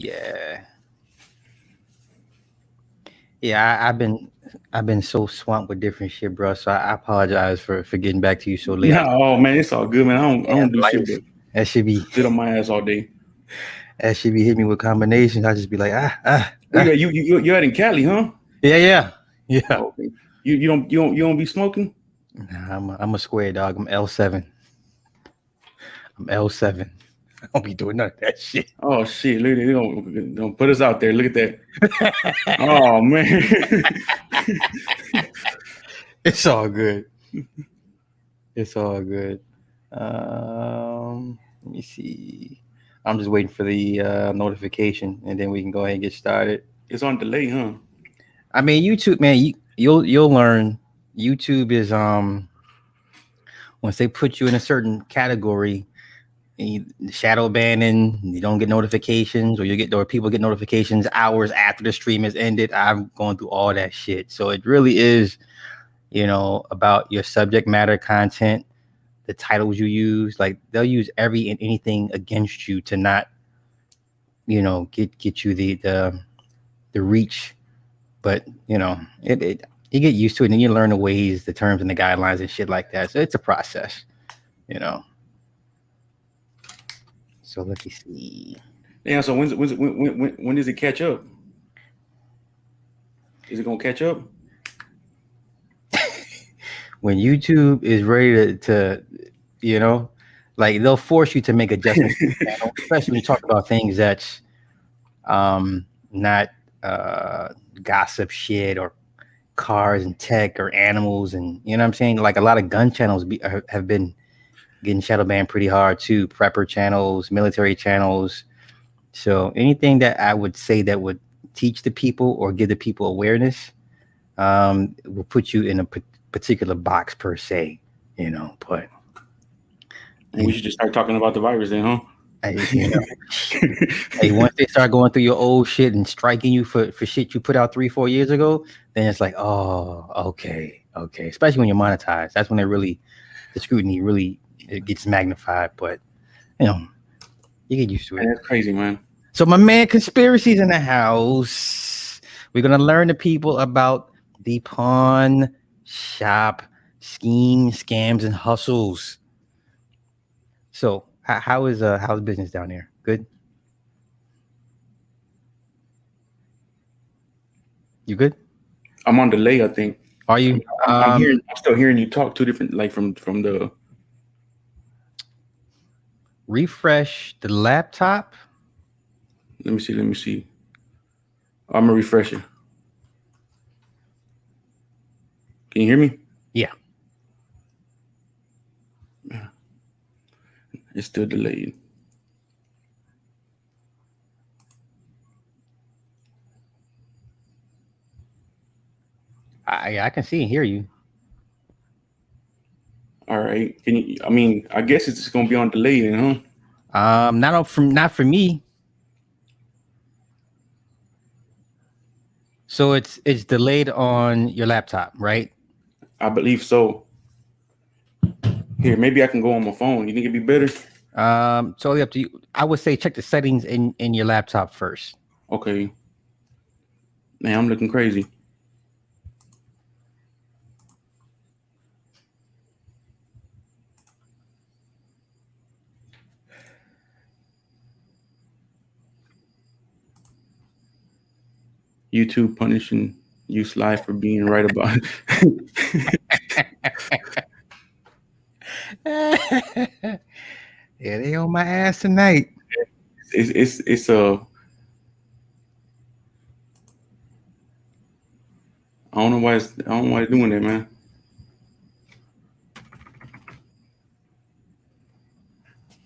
Yeah. Yeah, I've been so swamped with different shit, bro. So I apologize for getting back to you so late. No, oh man, it's all good, man. I don't do shit Life but that should be sit on my ass all day. that should be hitting me with combinations. I just be like Where you at? You out in Cali, huh? yeah, yeah, yeah. Oh, okay. You don't be smoking? Nah, I'm a square dog. I'm L7. I'm L7. I don't be doing none of that shit. Oh shit! Look, they gonna put us out there. Look at that. Oh man. It's all good. It's all good. Let me see. I'm just waiting for the notification, and then we can go ahead and get started. It's on delay, huh? I mean, YouTube, man, you'll learn. YouTube is once they put you in a certain category, and shadow banning, you don't get notifications, or people get notifications hours after the stream has ended. I'm going through all that shit, so it really is, about your subject matter content, the titles you use. Like they'll use every and anything against you to not, get you the reach. But it you get used to it, and then you learn the ways, the terms, and the guidelines and shit like that. So it's a process, you know. So let me see. Yeah. So when does it catch up? Is it gonna catch up? When YouTube is ready to you know, like they'll force you to make adjustments to the channel, especially when you talk about things that's not uh gossip shit, or cars and tech, or animals, and you know what I'm saying. Like a lot of gun channels have been getting shadow banned pretty hard too. Prepper channels, military channels. So anything that I would say that would teach the people or give the people awareness, will put you in a particular box per se, But And we you, should just start talking about the virus then, huh? I, you know, hey, once they start going through your old shit and striking you for shit you put out 3-4 years ago, then it's like, oh, okay, okay. Especially when you're monetized, that's when the scrutiny really, it gets magnified. But you know, you get used to Man, it. that's crazy, man. So my man, conspiracies in the house. We're gonna learn the people about the pawn shop schemes, scams, and hustles. So how's business down there? Good. You good? I'm on delay, I think. Are I mean, you? I'm hearing. I'm still hearing you talk two different, like from the. Refresh the laptop. Let me see. Let me see. I'm gonna refresh it. Can you hear me? Yeah. It's still delayed. I can see and hear you. All right. Can you? I mean, I guess it's just gonna be on delay then, huh? Not for me. So it's delayed on your laptop, right? I believe so. Here, maybe I can go on my phone. You think it'd be better? Totally up to you. I would say check the settings in your laptop first. Okay. Man, I'm looking crazy. YouTube punishing you Sly for being right about it. Yeah, they on my ass tonight. It's I don't know why I don't know why it's doing that, man.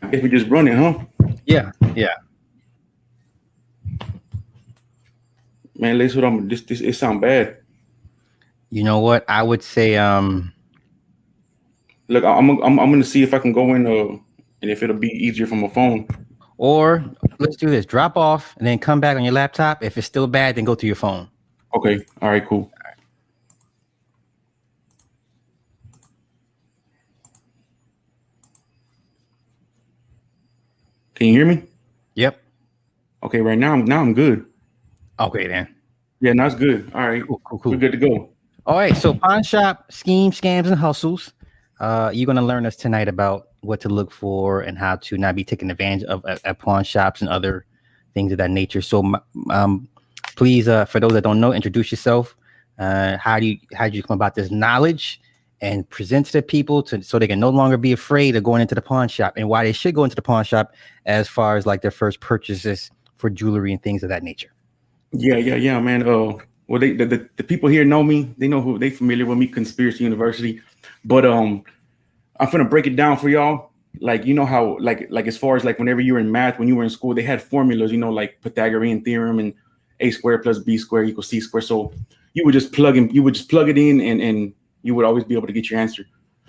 I guess we just run it, huh? Yeah, yeah. Man, let's what I'm this it sound bad. You know what? I would say Look, I'm gonna see if I can go in and if it'll be easier from my phone. or let's do this. Drop off and then come back on your laptop. If it's still bad, then go to your phone. Okay. All right, cool. Can you hear me? Yep. Okay, right now I'm good. Okay, then. Yeah, now it's good. All right, Cool, cool, we're cool. good to go. All right, so pawn shop schemes, scams, and hustles. You're gonna learn us tonight about what to look for and how to not be taken advantage of at pawn shops and other things of that nature. So, please, for those that don't know, introduce yourself. How did you come about this knowledge and present to the people so they can no longer be afraid of going into the pawn shop and why they should go into the pawn shop as far as like their first purchases for jewelry and things of that nature. Yeah, man. Well, the people here know me. They know who they familiar with me. Conspiracy University, but I'm gonna break it down for y'all. Like you know how like as far as like whenever you were in math, when you were in school, they had formulas. You know, like Pythagorean theorem and a squared plus b squared equals c squared. So you would just plug it in, and you would always be able to get your answer.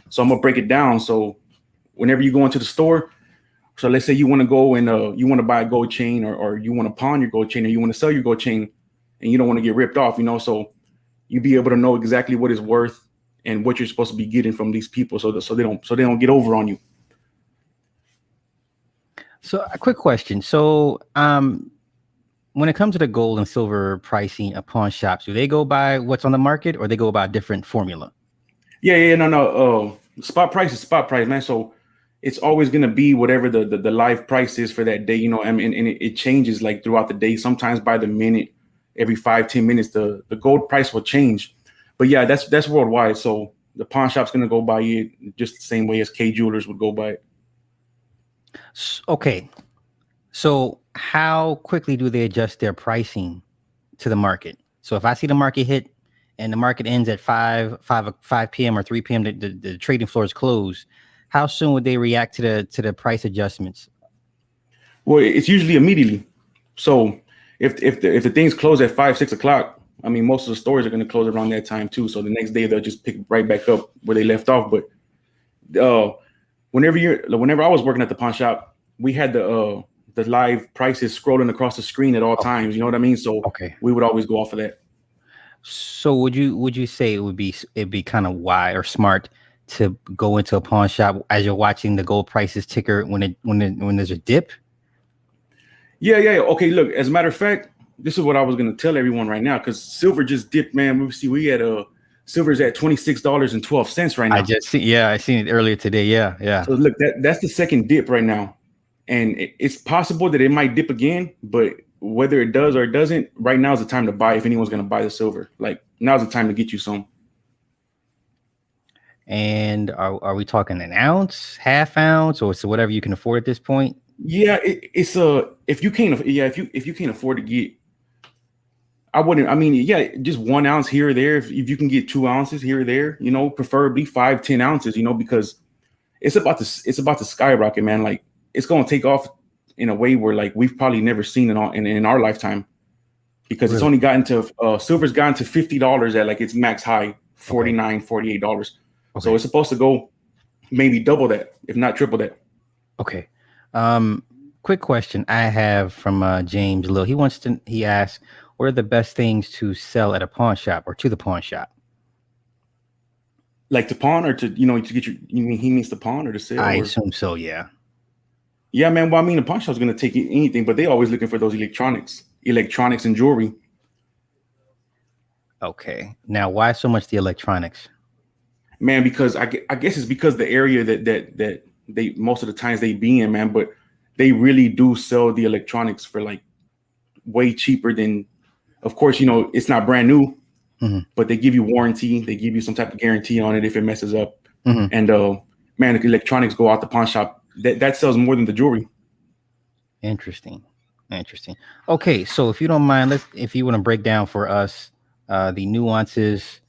So I'm gonna break it down. So whenever you go into the store, so let's say you want to go and you want to buy a gold chain, or you want to pawn your gold chain, or you want to sell your gold chain, and you don't want to get ripped off. You know, so you be able to know exactly what it's worth and what you're supposed to be getting from these people, so they don't get over on you. So, a quick question. So, when it comes to the gold and silver pricing at pawn shops, do they go by what's on the market or they go by a different formula? Yeah, no. Spot price is spot price, man. So it's always gonna be whatever the live price is for that day. You know, I mean, and it changes like throughout the day. Sometimes by the minute, every 5-10 minutes, the gold price will change. But yeah, that's worldwide. So the pawn shop's gonna go by it just the same way as K Jewelers would go by it. Okay. So, how quickly do they adjust their pricing to the market? So, if I see the market hit and the market ends at 5 p.m. or 3 p.m., the trading floor is closed, how soon would they react to the price adjustments? Well, it's usually immediately. So if the things close at 5-6 o'clock, I mean, most of the stores are going to close around that time too. So the next day they'll just pick right back up where they left off. But uh, whenever I was working at the pawn shop, we had the live prices scrolling across the screen at all Okay. times. You know what I mean? So Okay. we would always go off of that. So would you say it'd be kind of wise or smart to go into a pawn shop as you're watching the gold prices ticker when there's a dip? Yeah. Okay, look. As a matter of fact, this is what I was going to tell everyone right now because silver just dipped, man. We had silver's at $26.12 right now. I seen it earlier today. Yeah, yeah. So look, that's the second dip right now, and it's possible that it might dip again, but whether it does or it doesn't, right now is the time to buy if anyone's going to buy the silver. Like now's the time to get you some. And are we talking an ounce, half ounce, or so whatever you can afford at this point? Yeah, it's if you can't if you can't afford to get, I wouldn't. I mean, yeah, just 1 ounce here or there. If you can get 2 ounces here or there, you know, preferably 5-10 ounces, you know, because it's about to skyrocket, man. Like it's going to take off in a way where like we've probably never seen it in our lifetime because it's Really? only gotten to silver's gotten to $50 at like its max high, Okay. 49-$48. So Okay. it's supposed to go maybe double that, if not triple that. Okay. Um, Quick question I have from James Lill. He asks, what are the best things to sell at a pawn shop or to the pawn shop? Like to pawn or to to get you mean he means to pawn or to sell I or assume so, yeah. yeah, man. Well, I mean the pawn shop's gonna take anything, but they always looking for those electronics and jewelry. Okay. Now, why so much the electronics? Man, because I guess it's because the area that they most of the times they be in, man, but they really do sell the electronics for like way cheaper than, of course, it's not brand new, Hmm. but they give you warranty, they give you some type of guarantee on it if it messes up. Hmm. And man, the electronics go out the pawn shop. That sells more than the jewelry. Interesting. Interesting. Okay, so if you don't mind, if you want to break down for us the nuances,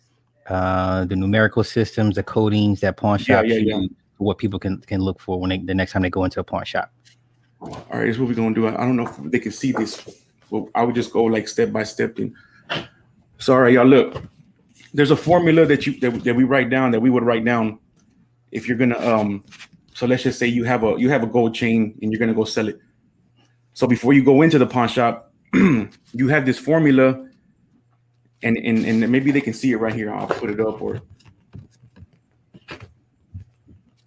the numerical systems, the codings that pawn shops Yeah. use, what people can look for the next time they go into a pawn shop. All right, this is what we're gonna do. I don't know if they can see this. Well, I would just go like step by step. And sorry, y'all. Look, there's a formula that we write down that we would write down if you're gonna So let's just say you have a gold chain and you're gonna go sell it. So before you go into the pawn shop, you have this formula, and maybe they can see it right here. I'll put it up or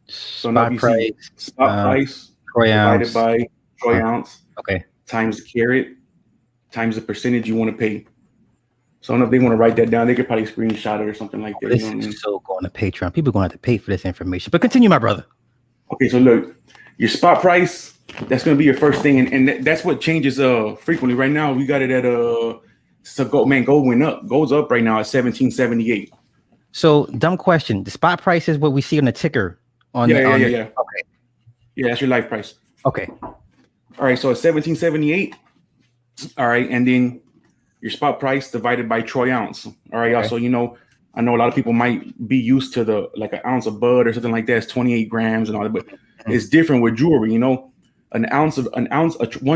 so now Spot you see price, spot price troy divided ounce. by troy Uh, ounce. okay. times the carat times the percentage you want to pay. So I don't know if they want to write that down. They could probably screenshot it or something like that. You This know what I mean? is so going to Patreon. People going to have to pay for this information. But continue, my brother. Okay, so look, your spot price, that's going to be your first thing. And that's what changes frequently. Right now, we got it at so gold went up. Gold's up right now at 1778. So, dumb question. The spot price is what we see on the ticker. Yeah. Okay. Yeah, that's your life price. Okay. All right, so it's 1778. All right, and then your spot price divided by troy ounce. All right, y'all. So I know a lot of people might be used to the like an ounce of bud or something like that. It's 28 grams and all that, but it's different with jewelry. One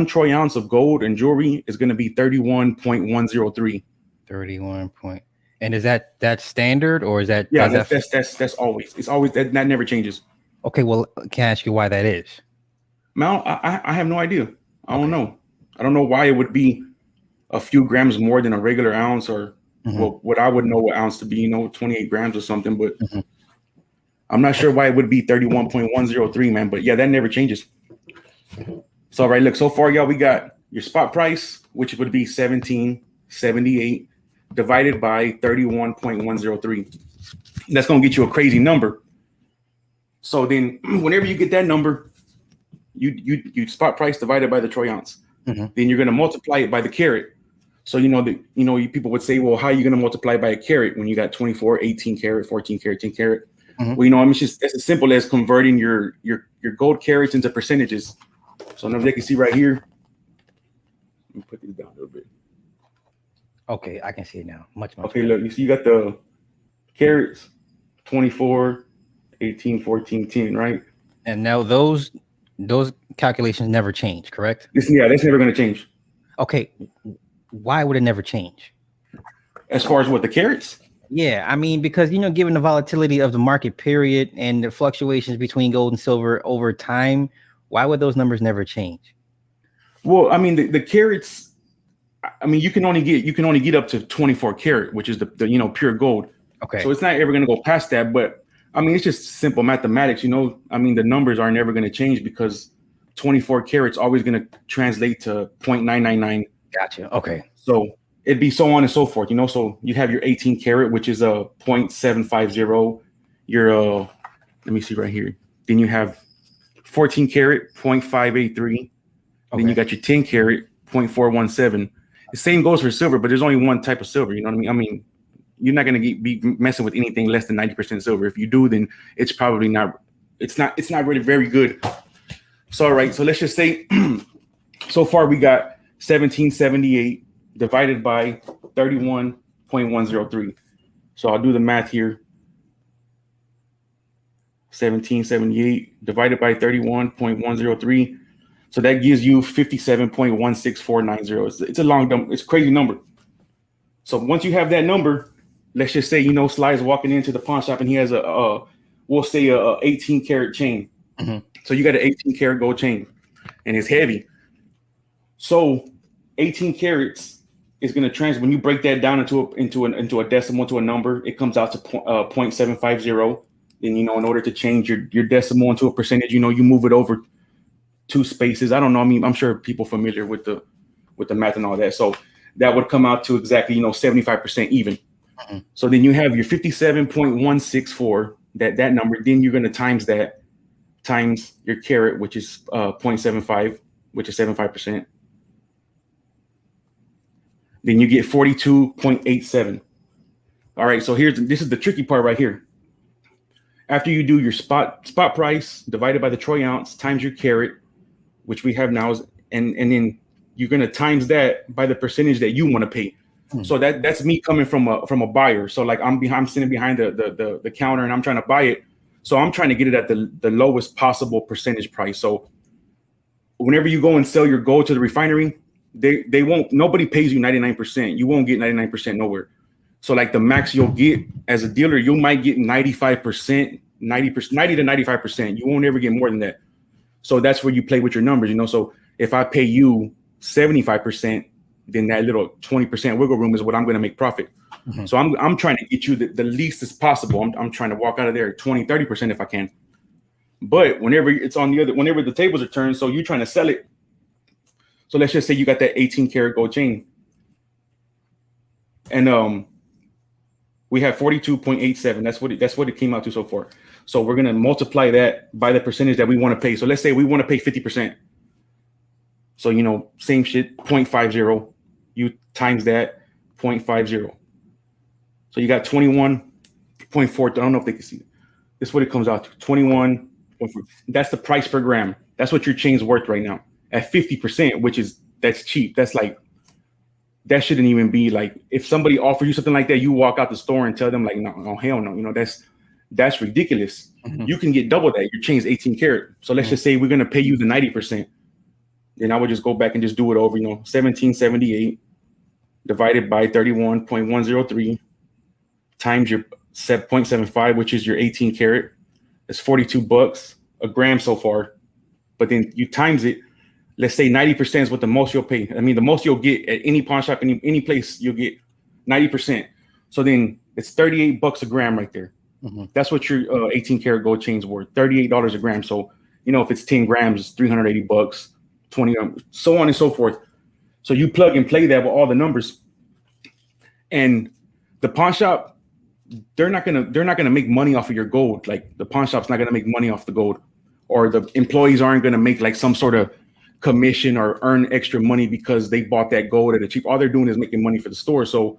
troy ounce of gold and jewelry is going to be 31.103. 31 point. And is that standard or is that? Yeah, that's always. It's always that never changes. Okay, well, can I ask you why that is? Mal, I have no idea. I don't know. I don't know why it would be a few grams more than a regular ounce or well, what I would know what ounce to be, 28 grams or something, but I'm not sure why it would be 31.103, man. But yeah, that never changes. So, all right, look, so far, y'all, we got your spot price, which would be 1778 divided by 31.103. That's going to get you a crazy number. So then whenever you get that number, you spot price divided by the troy ounce. Then you're going to multiply it by the carat. So, people would say, well, how are you going to multiply by a carat when you got 24, 18 karat, 14 karat, 10 karat? Well, it's as simple as converting your gold carats into percentages. So now they can see right here. Let me put this down a little bit. Okay, I can see it now. Much. Okay, look, you see you got the carats, 24, 18, 14, 10, right? And now those calculations never change, correct? That's never going to change. Okay, why would it never change? As far as what, the carats? Yeah, I mean, because given the volatility of the market period and the fluctuations between gold and silver over time, why would those numbers never change? Well, I mean, the carats, I mean, you can only get up to 24 karat, which is the pure gold. Okay. So it's not ever going to go past that, but I mean, it's just simple mathematics, I mean, the numbers are never going to change because 24 carats always going to translate to 0.999. Gotcha. Okay. So it'd be so on and so forth, so you have your 18 karat, which is a 0.750. Your, let me see right here. Then you have 14 karat, 0.583. Okay. Then you got your 10 karat, 0.417. The same goes for silver, but there's only one type of silver. You know what I mean? I mean, you're not going to be messing with anything less than 90% silver. If you do, then it's probably not. It's not really very good. So all right. So let's just say, so far we got 1778 divided by 31.103. So I'll do the math here. 1778 divided by 31.103. So that gives you 57.16490. It's a long number. It's a crazy number. So once you have that number, let's just say, Sly's walking into the pawn shop and he has we'll say a 18 karat chain. So you got an 18 karat gold chain and it's heavy. So 18 carats is going to when you break that down into a decimal, to a number, it comes out to 0.750. Then, in order to change your decimal into a percentage, you move it over 2 spaces. I don't know. I mean, I'm sure people familiar with the math and all that. So that would come out to exactly, 75% even. So then you have your 57.164, that number. Then you're going to times that times your carat, which is 0.75, which is 75%. Then you get 42.87. All right. So this is the tricky part right here. After you do your spot price divided by the troy ounce times your carat, which we have now, and then you're going to times that by the percentage that you want to pay. So that's me coming from a buyer. So like I'm sitting behind the counter and I'm trying to buy it. So I'm trying to get it at the lowest possible percentage price. So whenever you go and sell your gold to the refinery, nobody pays you 99%. You won't get 99% nowhere. So like the max you'll get as a dealer, you might get 95%, 90 to 95%. You won't ever get more than that. So that's where you play with your numbers, So if I pay you 75%, then that little 20% wiggle room is what I'm going to make profit. So I'm trying to get you the least as possible. I'm trying to walk out of there at 20, 30% if I can. But whenever it's on whenever the tables are turned, so you're trying to sell it. So let's just say you got that 18 karat gold chain, and we have 42.87. That's what it came out to so far. So we're gonna multiply that by the percentage that we want to pay. So let's say we want to pay 50%. So same shit, 0.50. You times that 0.50. So you got 21.4. I don't know if they can see it. This is what it comes out to. 21.4. That's the price per gram. That's what your chain's worth right now at 50%, that's cheap. That's like, that shouldn't even be like, if somebody offers you something like that, you walk out the store and tell them like, no, hell no. That's ridiculous. Mm-hmm. You can get double that. Your chain's 18 karat. So let's just say we're going to pay you the 90%. Then I would just go back and just do it over, 1778 divided by 31.103 times your 0.75, which is your 18 karat. It's $42 a gram so far. But then you times it. Let's say 90% is what the most you'll pay. I mean, the most you'll get at any pawn shop, any place, you'll get 90%. So then it's $38 a gram right there. Mm-hmm. That's what your 18 karat gold chain's worth, $38 a gram. So, if it's 10 grams, it's $380, 20, so on and so forth. So you plug and play that with all the numbers. And the pawn shop, they're not gonna make money off of your gold. Like the pawn shop's not gonna make money off the gold, or the employees aren't gonna make like some sort of commission or earn extra money because they bought that gold at a cheap. All they're doing is making money for the store. So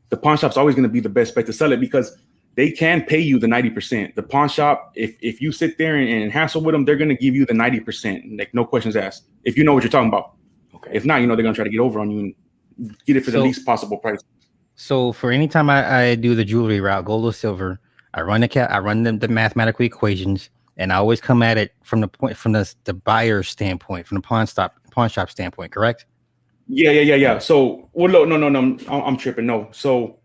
the pawn shop's always going to be the best bet to sell it because they can pay you the 90%. The pawn shop, if you sit there and hassle with them, they're going to give you the 90%, like no questions asked. If you know what you're talking about. Okay. If not, they're going to try to get over on you and get it for the least possible price. So for any time I do the jewelry route, gold or silver, I run the mathematical equations. And I always come at it from the buyer's standpoint, from the pawn shop standpoint, correct? Yeah. So, no, I'm tripping. No. So,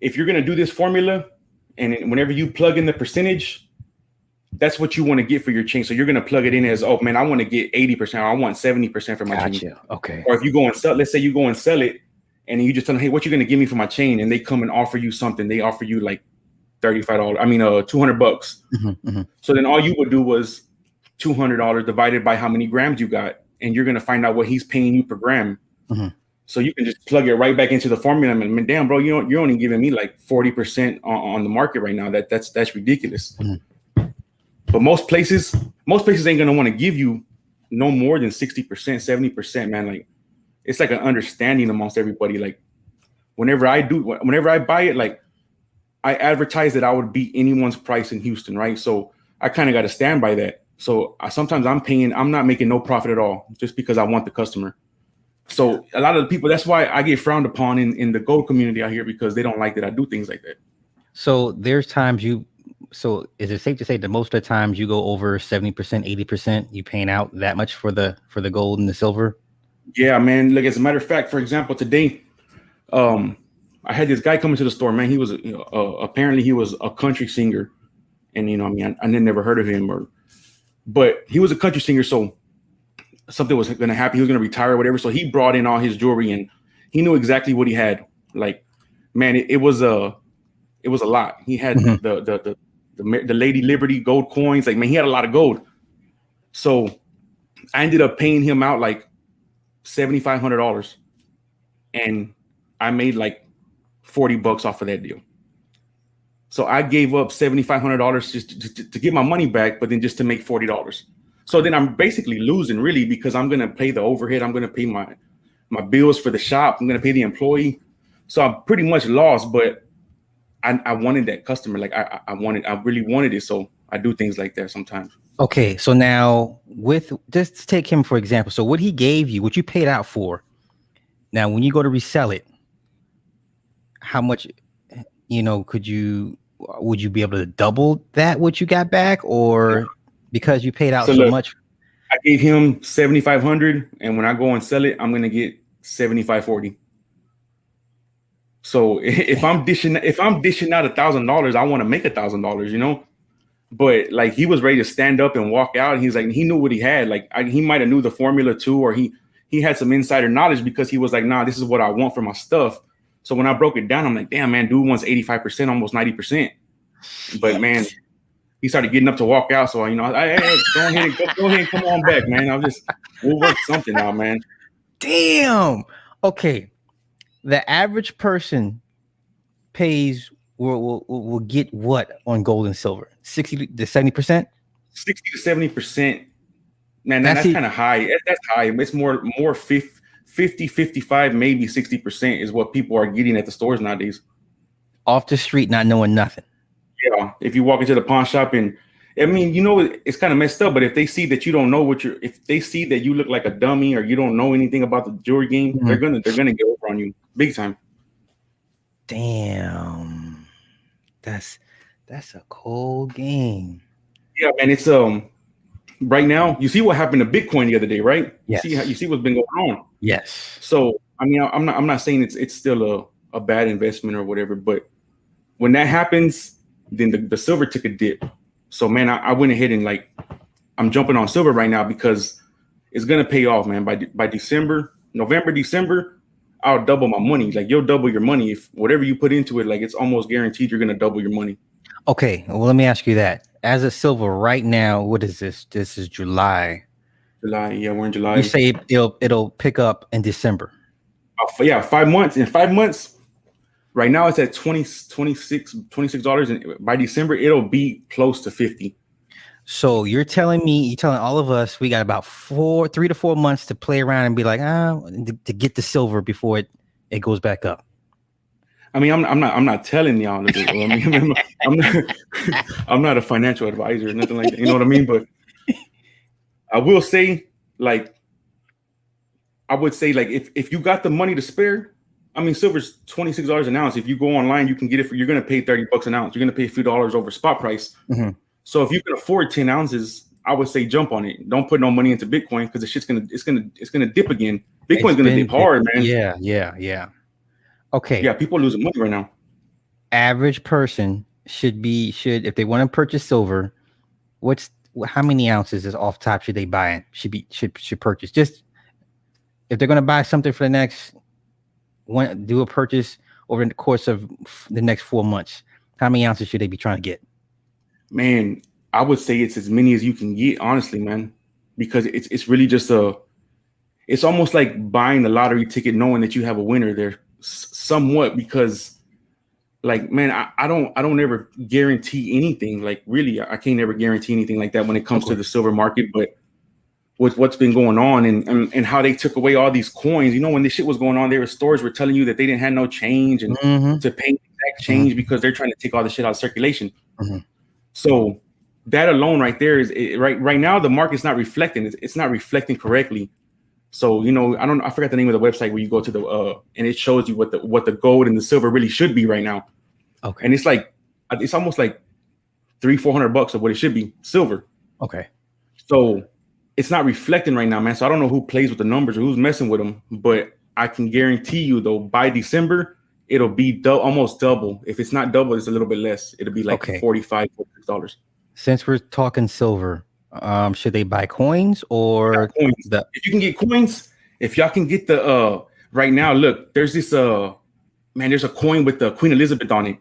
if you're gonna do this formula, and whenever you plug in the percentage, that's what you want to get for your chain. So you're gonna plug it in as, oh man, I want to get 80%, or I want 70% for my chain. Okay. Or if you go and sell, let's say you go and sell it, and you just tell them, hey, what you gonna give me for my chain? And they come and offer you something. They offer you like $200. Mm-hmm. So then all you would do was $200 divided by how many grams you got, and you're gonna find out what he's paying you per gram. Mm-hmm. So you can just plug it right back into the formula. I mean, damn, bro, you're only giving me like 40% on the market right now. That's ridiculous. Mm-hmm. But most places ain't gonna want to give you no more than 60%, 70%, man. Like it's like an understanding amongst everybody. Like whenever I buy it, like I advertise that I would beat anyone's price in Houston, right? So I kind of got to stand by that. So sometimes I'm not making no profit at all just because I want the customer. So a lot of the people, that's why I get frowned upon in the gold community out here, because they don't like that I do things like that. So there's times so is it safe to say that most of the times you go over 70%, 80%, you paying out that much for the gold and the silver? Yeah, man. Like as a matter of fact, for example, today, I had this guy coming to the store, man. He was, apparently he was a country singer, and I never heard of him, but he was a country singer. So something was going to happen. He was going to retire or whatever. So he brought in all his jewelry, and he knew exactly what he had. Like, man, it was a lot. He had mm-hmm. the Lady Liberty gold coins. Like, man, he had a lot of gold. So I ended up paying him out like $7,500, and I made like $40 off of that deal. So I gave up $7,500 just to get my money back, but then just to make $40. So then I'm basically losing, really, because I'm gonna pay the overhead. I'm gonna pay my bills for the shop. I'm gonna pay the employee. So I'm pretty much lost. But I wanted that customer. Like I really wanted it. So I do things like that sometimes. Okay, so now just take him for example. So what he gave you, what you paid out for, now when you go to resell it, how much, would you be able to double that what you got back, or because you paid out so much? I gave him $7,500, and when I go and sell it, I'm gonna get $7,540. So if I'm dishing out $1,000, I want to make $1,000, But like he was ready to stand up and walk out, and he's like, he knew what he had. Like he might have knew the formula too, or he had some insider knowledge, because he was like, nah, this is what I want for my stuff. So when I broke it down, I'm like, damn, man, dude wants 85%, almost 90%. But man, he started getting up to walk out. So, I go ahead and come on back, man. We'll work something out, man. Damn. Okay. The average person pays will get what on gold and silver? 60 to 70%? 60 to 70%. Man, That's that's it. kind of high. That's high. It's more 50, 55, maybe 60% is what people are getting at the stores nowadays. Off the street, not knowing nothing. Yeah. If you walk into the pawn shop and I mean, it's kind of messed up, but if they see that you don't know if they see that you look like a dummy or you don't know anything about the jewelry game, Mhm. they're gonna get over on you big time. Damn. That's a cold game. Yeah, man. It's right now. You see what happened to Bitcoin the other day, right? Yes. You see what's been going on. Yes. So I mean, I'm not saying it's still a bad investment or whatever, but when that happens, then the silver took a dip. So man, I went ahead and like I'm jumping on silver right now because it's gonna pay off, man. By November, December, I'll double my money. Like you'll double your money if whatever you put into it. Like it's almost guaranteed you're gonna double your money. Okay. Well, let me ask you that. As a silver right now, what is this? This is July. July, yeah, we're in You July. say it'll pick up in December. Yeah, 5 months. In 5 months, right now it's at $26, and by December it'll be close to 50. So you're telling all of us we got about 3 to 4 months to play around and be like, to get the silver before it goes back up. I mean, I'm not telling y'all. I mean, I'm not a financial advisor or nothing like that. You know what I mean? But I will say, like, I would say, like, if you got the money to spare, I mean, silver's $26 an ounce. If you go online, you can get it you're going to pay $30 an ounce. You're going to pay a few dollars over spot price. Mm-hmm. So if you can afford 10 ounces, I would say jump on it. Don't put no money into Bitcoin because the shit's it's gonna dip again. Bitcoin's gonna dip hard, man. Yeah. Okay. Yeah, people are losing money right now. Average person should if they want to purchase silver, how many ounces is off top should they buy? Should purchase? Just if they're gonna buy something for the next do a purchase over the course of the next 4 months, how many ounces should they be trying to get? Man, I would say it's as many as you can get, honestly, man, because it's really just it's almost like buying the lottery ticket knowing that you have a winner there somewhat, because like, man, I don't ever guarantee anything. Like really, I can't ever guarantee anything like that when it comes to the silver market. But with what's been going on and how they took away all these coins, when this shit was going on, stores were telling you that they didn't have no change and to pay exact change because they're trying to take all the shit out of circulation. Mm-hmm. So that alone right there is right now the market's not reflecting. It's not reflecting correctly. So I forgot the name of the website where you go to the and it shows you what the gold and the silver really should be right now. Okay. And it's almost like $300-400 of what it should be silver. Okay. So it's not reflecting right now, man. So I don't know who plays with the numbers or who's messing with them, but I can guarantee you though by December it'll be almost double. If it's not double, it's a little bit less. It'll be like $45-46. Since we're talking silver, should they buy coins or coins? If you can get coins, if y'all can get the right now, look, there's this there's a coin with the Queen Elizabeth on it.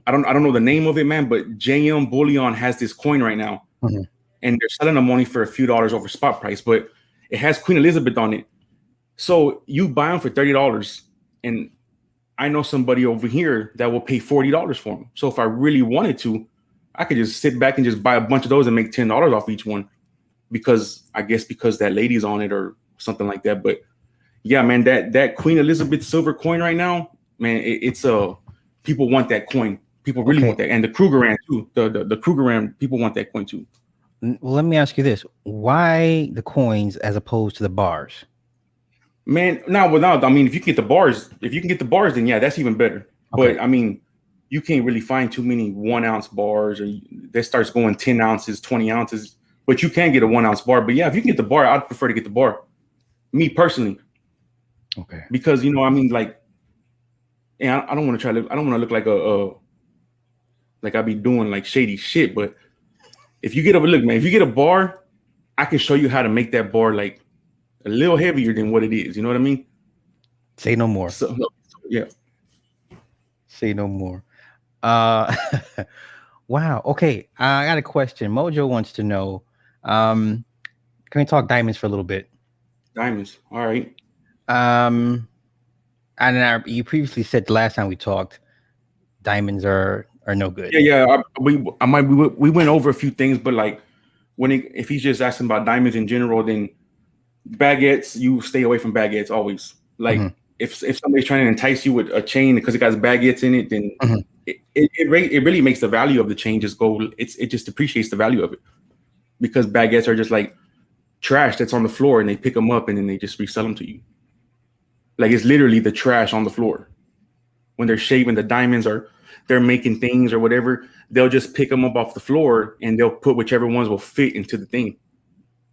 I don't know the name of it, man, but JM Bullion has this coin right now, and they're selling them only for a few dollars over spot price, but it has Queen Elizabeth on it. So you buy them for $30, and I know somebody over here that will pay $40 for them. So if I really wanted to, I could just sit back and just buy a bunch of those and make $10 off each one, because that lady's on it or something like that. But yeah, man, that Queen Elizabeth silver coin right now, man, it's people want that coin. People really want that, and the Krugerrand too. The Krugerrand, people want that coin too. Well, let me ask you this: why the coins as opposed to the bars? Man, I mean, if you can get the bars, then yeah, that's even better. Okay. But I mean, you can't really find too many 1 ounce bars, or that starts going 10 ounces, 20 ounces. But you can get a 1 ounce bar. But yeah, if you can get the bar, I'd prefer to get the bar. Me personally. Okay. Because I mean, like, and I don't want to look like like I be doing like shady shit. But if you get a bar, I can show you how to make that bar like a little heavier than what it is. You know what I mean? Say no more. So yeah. Say no more. Wow. Okay. I got a question. Mojo wants to know, can we talk diamonds for a little bit? Diamonds. All right. And you previously said the last time we talked, diamonds are no good. Yeah. We went over a few things, but like if he's just asking about diamonds in general, then baguettes, you stay away from baguettes always. Like if somebody's trying to entice you with a chain because it got baguettes in it, then it really makes the value of the chain just go. It just depreciates the value of it because baguettes are just like trash that's on the floor, and they pick them up and then they just resell them to you. Like it's literally the trash on the floor when they're shaving the diamonds or they're making things or whatever. They'll just pick them up off the floor and they'll put whichever ones will fit into the thing.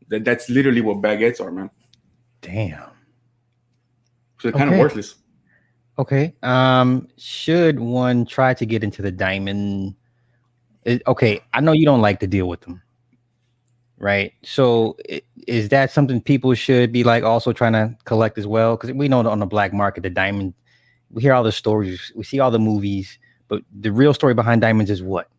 That's literally what baguettes are, man. Damn. So they're kind of worthless. Okay. Should one try to get into the diamond? Okay, I know you don't like to deal with them, right? So is that something people should be like also trying to collect as well? Because we know on the black market, the diamond, we hear all the stories, we see all the movies, but the real story behind diamonds is what?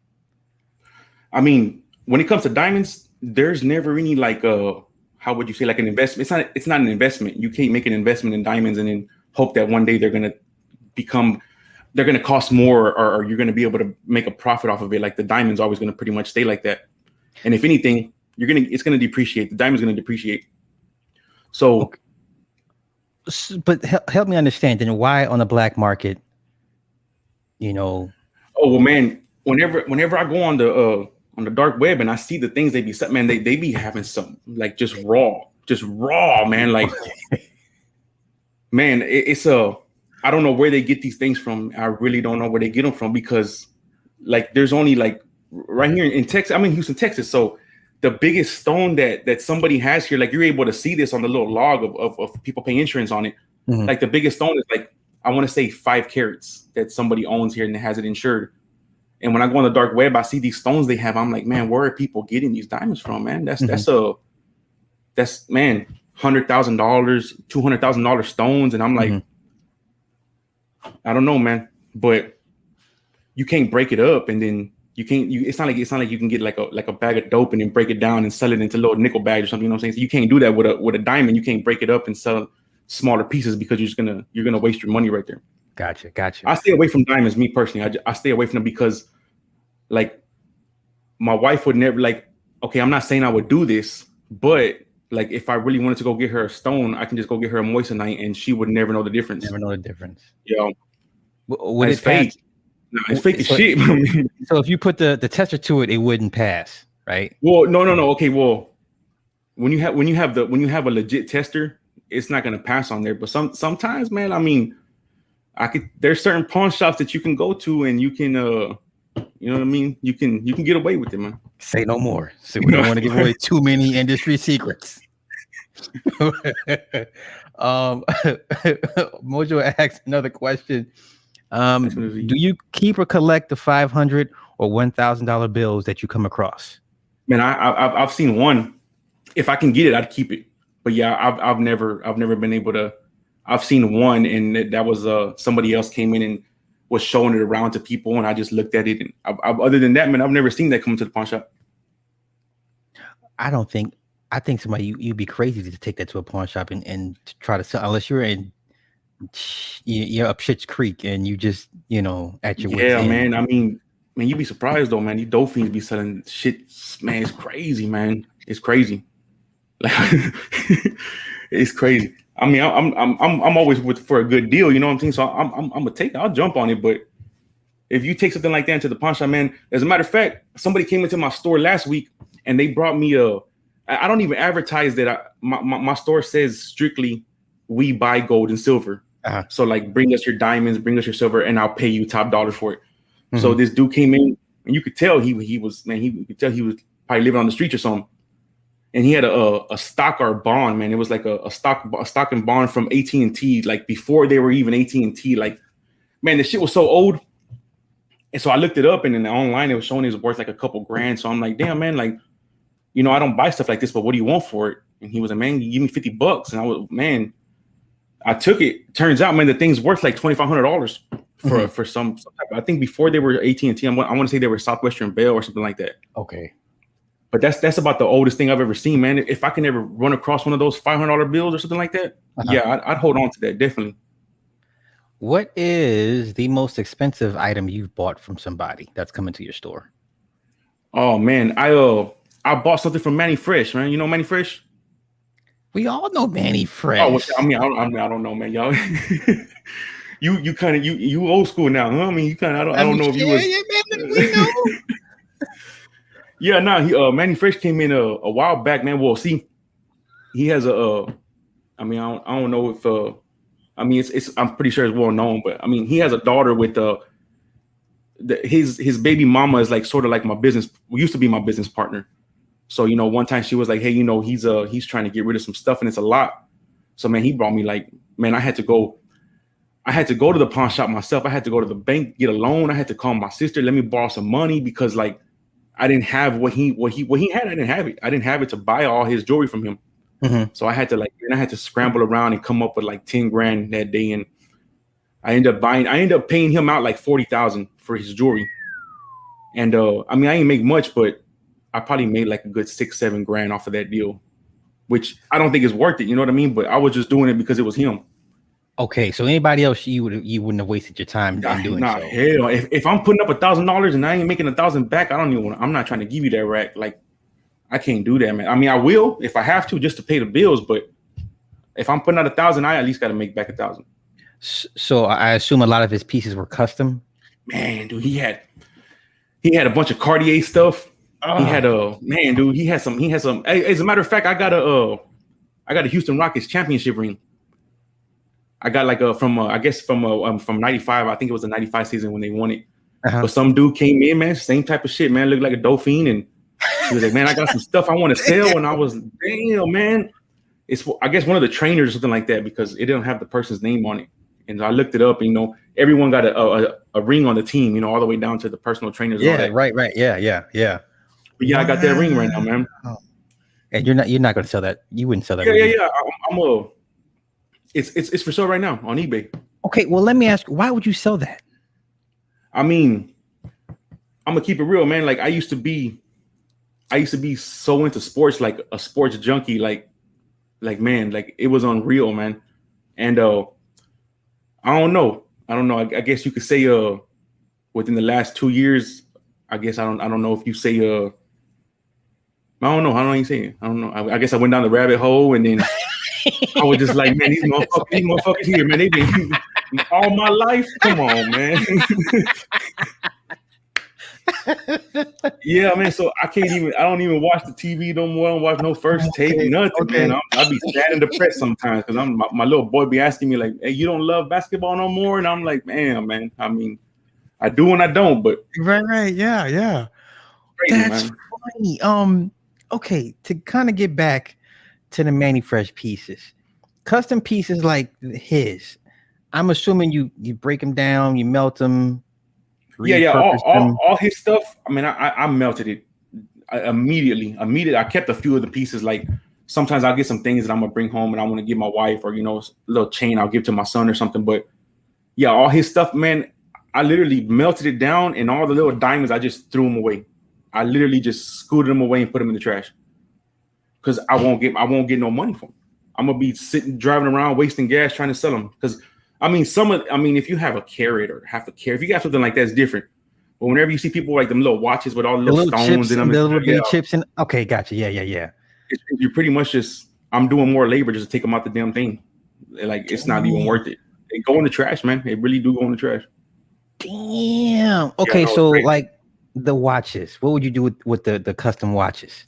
I mean, when it comes to diamonds, there's never any like how would you say, like an investment. It's not an investment. You can't make an investment in diamonds and then hope that one day they're gonna cost more or you're gonna be able to make a profit off of it. Like the diamond's always gonna pretty much stay like that. And if anything, it's gonna depreciate. The diamond's gonna depreciate. So okay. But help me understand then why on the black market, Oh well, man, whenever I go on the dark web and I see the things they be set, man, they be having some like just raw, man. Like, man, it's I don't know where they get these things from. I really don't know where they get them from because like there's only like right here in Texas. I'm in Houston, Texas. So the biggest stone that somebody has here, like you're able to see this on the little log of people paying insurance on it. Like the biggest stone is like, I want to say 5 carats that somebody owns here and has it insured. And when I go on the dark web, I see these stones they have. I'm like, man, where are people getting these diamonds from, man? That's man, $100,000, $200,000 stones. And I'm like, I don't know, man, but you can't break it up. And then it's not like you can get like a bag of dope and then break it down and sell it into little nickel bags or something. You know what I'm saying? So you can't do that with a diamond. You can't break it up and sell smaller pieces because you're gonna waste your money right there. Gotcha. I stay away from diamonds, me personally. I stay away from them because, like, my wife would never like. Okay, I'm not saying I would do this, but like, if I really wanted to go get her a stone, I can just go get her a moissanite, and she would never know the difference. Never know the difference. Yeah, would it fake? No, it's fake as shit. So if you put the tester to it, it wouldn't pass, right? Well, no. Okay, well, when you have a legit tester, it's not gonna pass on there. But sometimes, man, I mean, there's certain pawn shops that you can go to and you can you know what I mean? You can get away with it, man. Say no more. So we don't want to give away too many industry secrets. Mojo asks another question. Do you keep or collect the $500 or $1,000 bills that you come across? Man, I've seen one. If I can get it, I'd keep it. But yeah, I've never been able to. I've seen one, and that was somebody else came in and was showing it around to people, and I just looked at it. And other than that, man, I've never seen that come to the pawn shop. I think somebody you'd be crazy to take that to a pawn shop and to try to sell, unless you're up Schitt's Creek and you just at your wits end. Man. I mean, you'd be surprised though, man. These dope fiends be selling shit, man. It's crazy, man. It's crazy. Like, it's crazy. I mean, I'm always for a good deal, you know what I'm saying? So I'm gonna take it. I'll jump on it. But if you take something like that into the pawn shop, man, as a matter of fact, somebody came into my store last week and they brought me I don't even advertise that. My store says strictly we buy gold and silver. Uh-huh. So like, bring us your diamonds, bring us your silver, and I'll pay you top dollar for it. So this dude came in, and you could tell he was probably living on the streets or something. And he had a stock or bond, man. It was like a stock and bond from AT&T, like before they were even AT&T. Like, man, the shit was so old. And so I looked it up, and then online it was showing it was worth like a couple grand. So I'm like, damn, man, like, I don't buy stuff like this, but what do you want for it? And he was like, man, you give me $50. And I was, man, I took it. Turns out, man, the thing's worth like $2,500 for some. I think before they were AT&T, I want to say they were Southwestern Bell or something like that. Okay. But that's about the oldest thing I've ever seen, man. If I can ever run across one of those $500 bills or something like that, yeah, I'd hold on to that definitely. What is the most expensive item you've bought from somebody that's coming to your store? Oh man, I bought something from Manny Fresh, man. You know Manny Fresh? We all know Manny Oh, Fresh. I mean, I don't know, man, y'all. you kind of you old school now, huh? I mean, you kind of I don't know if you was. Yeah, man, we know. Yeah, no, he Manny Fresh came in a while back, man. Well, see, he has I mean, I don't know if I mean it's I'm pretty sure it's well known, but I mean he has a daughter with his baby mama is like sort of like my business, used to be my business partner. So, you know, one time she was like, hey, you know, he's trying to get rid of some stuff and it's a lot. So, man, he brought me like, man, I had to go to the pawn shop myself. I had to go to the bank, get a loan. I had to call my sister, let me borrow some money because like I didn't have what he had. I didn't have it. I didn't have it to buy all his jewelry from him. Mm-hmm. So I had to scramble around and come up with like 10 grand that day. And I ended up paying him out like 40,000 for his jewelry. And I mean, I ain't make much, but I probably made like a good 6-7 grand off of that deal, which I don't think is worth it. You know what I mean? But I was just doing it because it was him. Okay, so anybody else you wouldn't have wasted your time in doing so. Hell, if I'm putting up $1,000 and I ain't making 1,000 back, I'm not trying to give you that rack. Like, I can't do that, man. I mean, I will if I have to just to pay the bills, but if I'm putting out 1,000, I at least got to make back 1,000. So I assume a lot of his pieces were custom. Man, dude, he had a bunch of Cartier stuff. He had he had some. As a matter of fact, I got a Houston Rockets championship ring. I got like from 95. I think it was the 95 season when they won it. But some dude came in, man, same type of shit, man, looked like a dolphin, and he was like, man, I got some stuff I want to sell, and I was, damn, man, it's I guess one of the trainers or something like that because it didn't have the person's name on it, and I looked it up, and, you know, everyone got a ring on the team, you know, all the way down to the personal trainers. Yeah, all that. right, yeah. But yeah, I got that ring right now, man. And you're not going to sell that. You wouldn't sell that. Yeah. It's for sale right now on eBay. Okay, well, let me ask, why would you sell that? I mean, I'm gonna keep it real, man. Like I used to be so into sports, like a sports junkie, like man, like it was unreal, man. And I don't know. I guess you could say within the last 2 years, I guess I don't know if you say I don't know. How do you say it? I don't know. I guess I went down the rabbit hole, and then I was just like, man, these motherfuckers here, man, they been all my life. Come on, man. Yeah, man. So I don't even watch the TV no more. I don't watch no First Take, nothing, man. I be sad and depressed sometimes because my little boy be asking me like, hey, you don't love basketball no more? And I'm like, man. I mean, I do and I don't, but right. Yeah. Crazy, That's man. funny. Okay, to kind of get back to the Manny Fresh pieces, custom pieces like his, I'm assuming you break them down, you melt them. Yeah. All his stuff. I mean, I melted it immediately. I kept a few of the pieces. Like sometimes I'll get some things that I'm gonna bring home and I want to give my wife, or, you know, a little chain I'll give to my son or something. But yeah, all his stuff, man, I literally melted it down, and all the little diamonds, I just threw them away. I literally just scooted them away and put them in the trash because I won't get no money for them. I'm gonna be driving around wasting gas trying to sell them because. I mean, if you have a carat or half a carat, if you got something like that, it's different. But whenever you see people like them little watches with all the little stones in them, the little bitty chips, and okay, gotcha, yeah. You're pretty much just, I'm doing more labor just to take them out the damn thing. Like it's not even worth it. They go in the trash, man. They really do go in the trash. Damn. Okay, so like the watches, what would you do with the custom watches?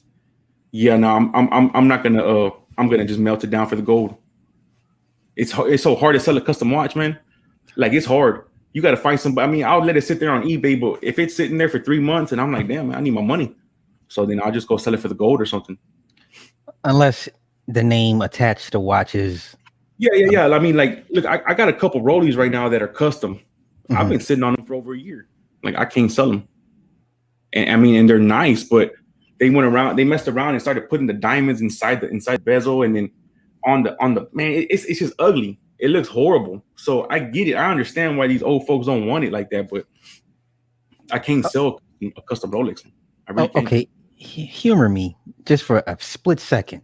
Yeah, no, I'm not gonna. I'm gonna just melt it down for the gold. It's so hard to sell a custom watch, man. Like it's hard. You got to find somebody. I mean, I'll let it sit there on eBay, but if it's sitting there for 3 months and I'm like, damn, man, I need my money. So then I'll just go sell it for the gold or something. Unless the name attached to watches. Yeah. I mean, like, look, I got a couple rollies right now that are custom. Mm-hmm. I've been sitting on them for over a year. Like I can't sell them. And I mean, and they're nice, but they messed around and started putting the diamonds inside the bezel, and then on the man, it's just ugly. It looks horrible. So I get it. I understand why these old folks don't want it like that, but I can't sell a custom Rolex. I really can't. Okay. humor me just for a split second.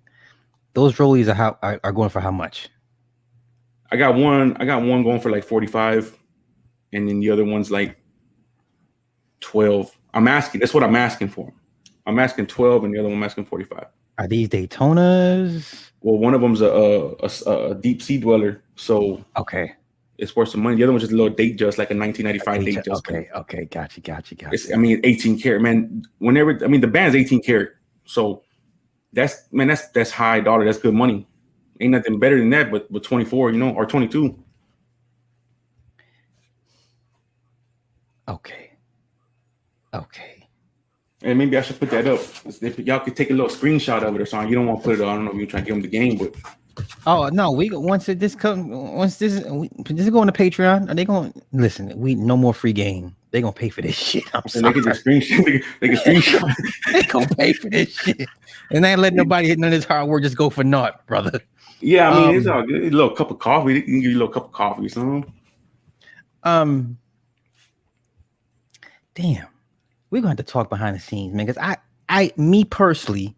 Those rollies are going for how much? I got one. I got one going for like 45, and then the other one's like 12. I'm asking. That's what I'm asking for. I'm asking 12, and the other one I'm asking 45. Are these Daytonas? Well, one of them's a deep sea dweller, so Okay. it's worth some money. The other one's just a little date just like a 1995 date just. Okay. Gotcha. I mean, 18 karat, man. Whenever I mean the band's 18 karat, so that's high dollar. That's good money. Ain't nothing better than that, but 24, or 22. Okay. And maybe I should put that up. If y'all could take a little screenshot of it or something. You don't want to put it on. I don't know if you're trying to give them the game, but Oh no, once this is going to Patreon, are they going to listen? We no more free game. They gonna pay for this shit. I'm sorry. They can screenshot. They can screenshot. They gonna pay for this shit, and they ain't letting nobody hit none of this hard work just go for naught, brother. Yeah, I mean it's all good. A little cup of coffee. They can give you a little cup of coffee or something. Damn, we're gonna have to talk behind the scenes, man. Because me personally,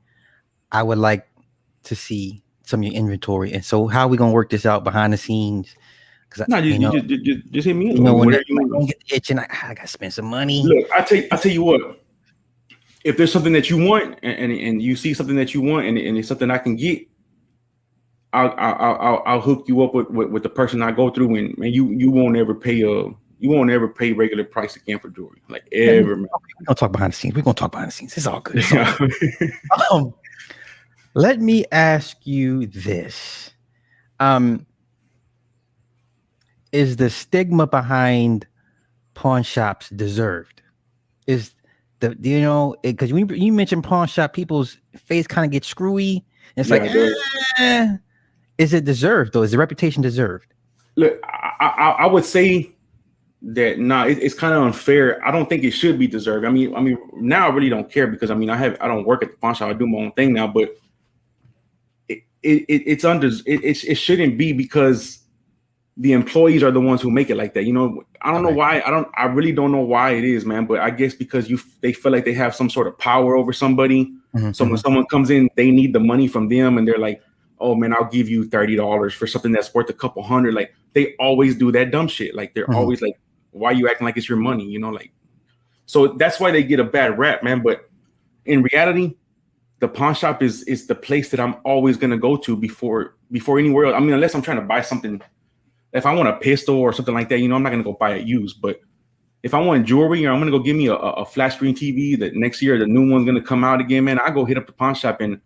I would like to see some of your inventory, and so how are we gonna work this out behind the scenes? Because just hit me up. You know, when I get the itch and I gotta spend some money. Look, I tell you what. If there's something that you want, and you see something that you want, and it's something I can get, I'll hook you up with the person I go through, and you won't ever pay regular price again for jewelry, like ever. Man. We're gonna talk behind the scenes. We're gonna talk behind the scenes. It's all good. Let me ask you this. Is the stigma behind pawn shops deserved? Is because you mentioned pawn shop, people's face kind of gets screwy. It's is it deserved though? Is the reputation deserved? Look, I would say that it's kind of unfair. I don't think it should be deserved. I mean, now I really don't care because I don't work at the pawn shop. I do my own thing now, but it shouldn't be because the employees are the ones who make it like that. I don't know why. I really don't know why it is, man. But I guess because they feel like they have some sort of power over somebody. Mm-hmm. So when someone comes in, they need the money from them, and they're like, "Oh man, I'll give you $30 for something that's worth a couple hundred." Like they always do that dumb shit. Like they're always like, "Why are you acting like it's your money?" So that's why they get a bad rap, man. But in reality, the pawn shop is the place that I'm always gonna go to before anywhere else. I mean, unless I'm trying to buy something. If I want a pistol or something like that, I'm not gonna go buy it used. But if I want jewelry, or I'm gonna go give me a flat screen TV that next year the new one's gonna come out again, man, I go hit up the pawn shop, and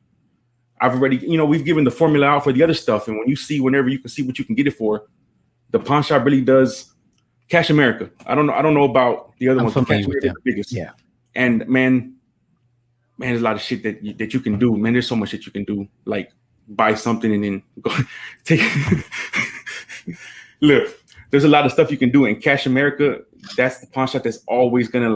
I've already, we've given the formula out for the other stuff. And whenever you can see what you can get it for, the pawn shop really does. Cash America. I don't know about the other ones. Cash America is the biggest. Yeah. And man, there's a lot of shit that you can do. Man, there's so much that you can do. Like buy something and then go take. Look, there's a lot of stuff you can do in Cash America. That's the pawn shop that's always gonna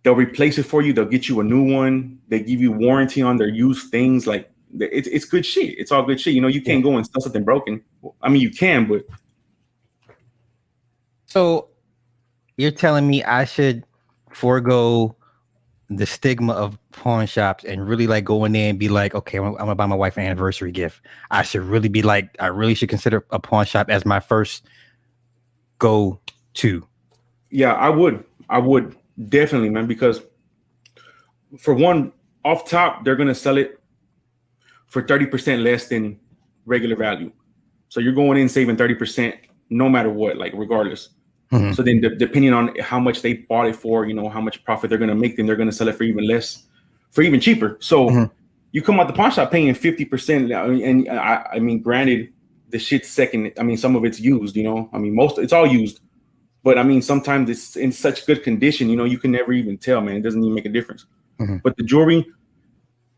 they'll replace it for you. They'll get you a new one. They give you warranty on their used things. Like it's good shit. It's all good shit. You can't go and sell something broken. I mean, you can, but. So you're telling me I should forego the stigma of pawn shops and really go in there and be like, okay, I'm gonna buy my wife an anniversary gift. I should really be I really should consider a pawn shop as my first go to. Yeah, I would definitely, man, because for one, off top, they're gonna sell it for 30% less than regular value. So you're going in saving 30% no matter what, regardless. Mm-hmm. So then depending on how much they bought it for, how much profit they're going to make, then they're going to sell it for even less, for even cheaper. So you come out the pawn shop paying 50%. And I mean, granted, the shit's second. I mean, some of it's used, I mean, it's all used. But I mean, sometimes it's in such good condition, you can never even tell, man. It doesn't even make a difference. Mm-hmm. But the jewelry,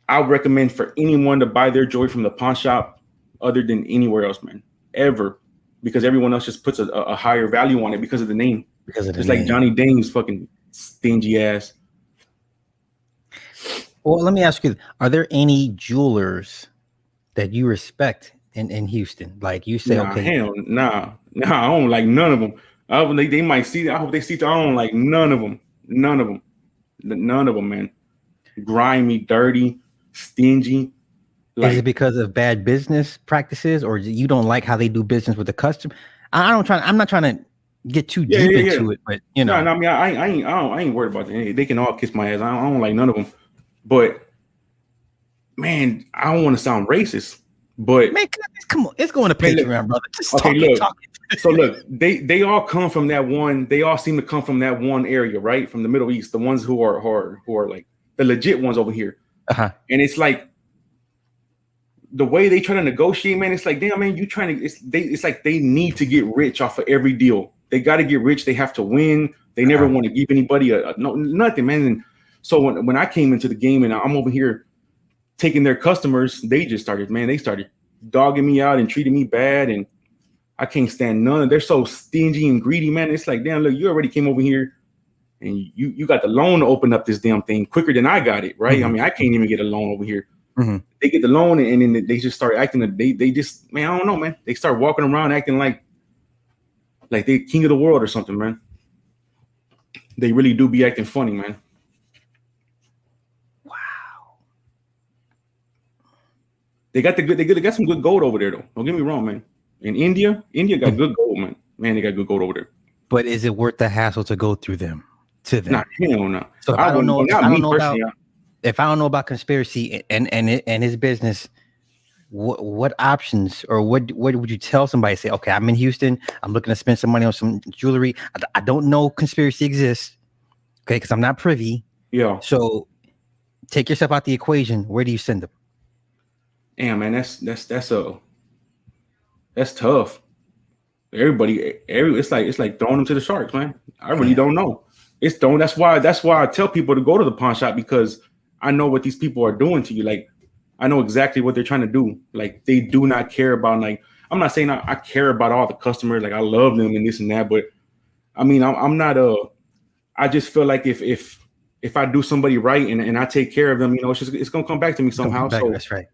I would recommend for anyone to buy their jewelry from the pawn shop other than anywhere else, man, ever. Because everyone else just puts a higher value on it because of the name. It's like Johnny Dane's fucking stingy ass. Well, let me ask you: are there any jewelers that you respect in Houston? Like you say, okay, hell, nah, I don't like none of them. They might see. I hope they see. I don't like none of them, man. grimy, dirty, stingy. Is it Like, because of bad business practices, or you don't like how they do business with the customer? I'm not trying to get too yeah, deep yeah, yeah. into it, but you No, know, no, I mean, I ain't worried about that. They can all kiss my ass. I don't like none of them. But man, I don't want to sound racist. But man, come on, it's going to man, look, Patreon, brother. Just okay, talk it, look. talk it. So look, they all come from that one. They all seem to come from that one area, right? From the Middle East, the ones who are like the legit ones over here. Uh-huh. And it's like the way they try to negotiate, man. It's like, damn, man, you trying to. It's like they need to get rich off of every deal. They got to get rich. They have to win. They never want to give anybody no nothing, man. And so when I came into the game and I'm over here taking their customers, they started dogging me out and treating me bad, and I can't stand none. They're so stingy and greedy, man. It's like, damn, look, you already came over here and you got the loan to open up this damn thing quicker than I got it, right? Mm-hmm. I mean, I can't even get a loan over here. Mm-hmm. They get the loan and then they just start acting. They just, man, I don't know, man. They start walking around acting like they king of the world or something, man. They really do be acting funny, man. Wow. They got some good gold over there, though. Don't get me wrong, man. In India got good gold, man. Man, they got good gold over there. But is it worth the hassle to go through them? Nah, hell no. So if I don't know about conspiracy and his business, what options or what would you tell somebody? Say, okay, I'm in Houston. I'm looking to spend some money on some jewelry. I don't know conspiracy exists. Okay, because I'm not privy. Yeah. So take yourself out the equation. Where do you send them? Damn, man, that's tough. It's like throwing them to the sharks, man. I really don't know. That's why I tell people to go to the pawn shop, because I know what these people are doing to you. Like, I know exactly what they're trying to do. Like, they do not care about, like, I'm not saying I care about all the customers. Like, I love them and this and that, but I mean, I'm not I just feel like if I do somebody right and I take care of them, you know, it's gonna come back to me somehow. So that's right.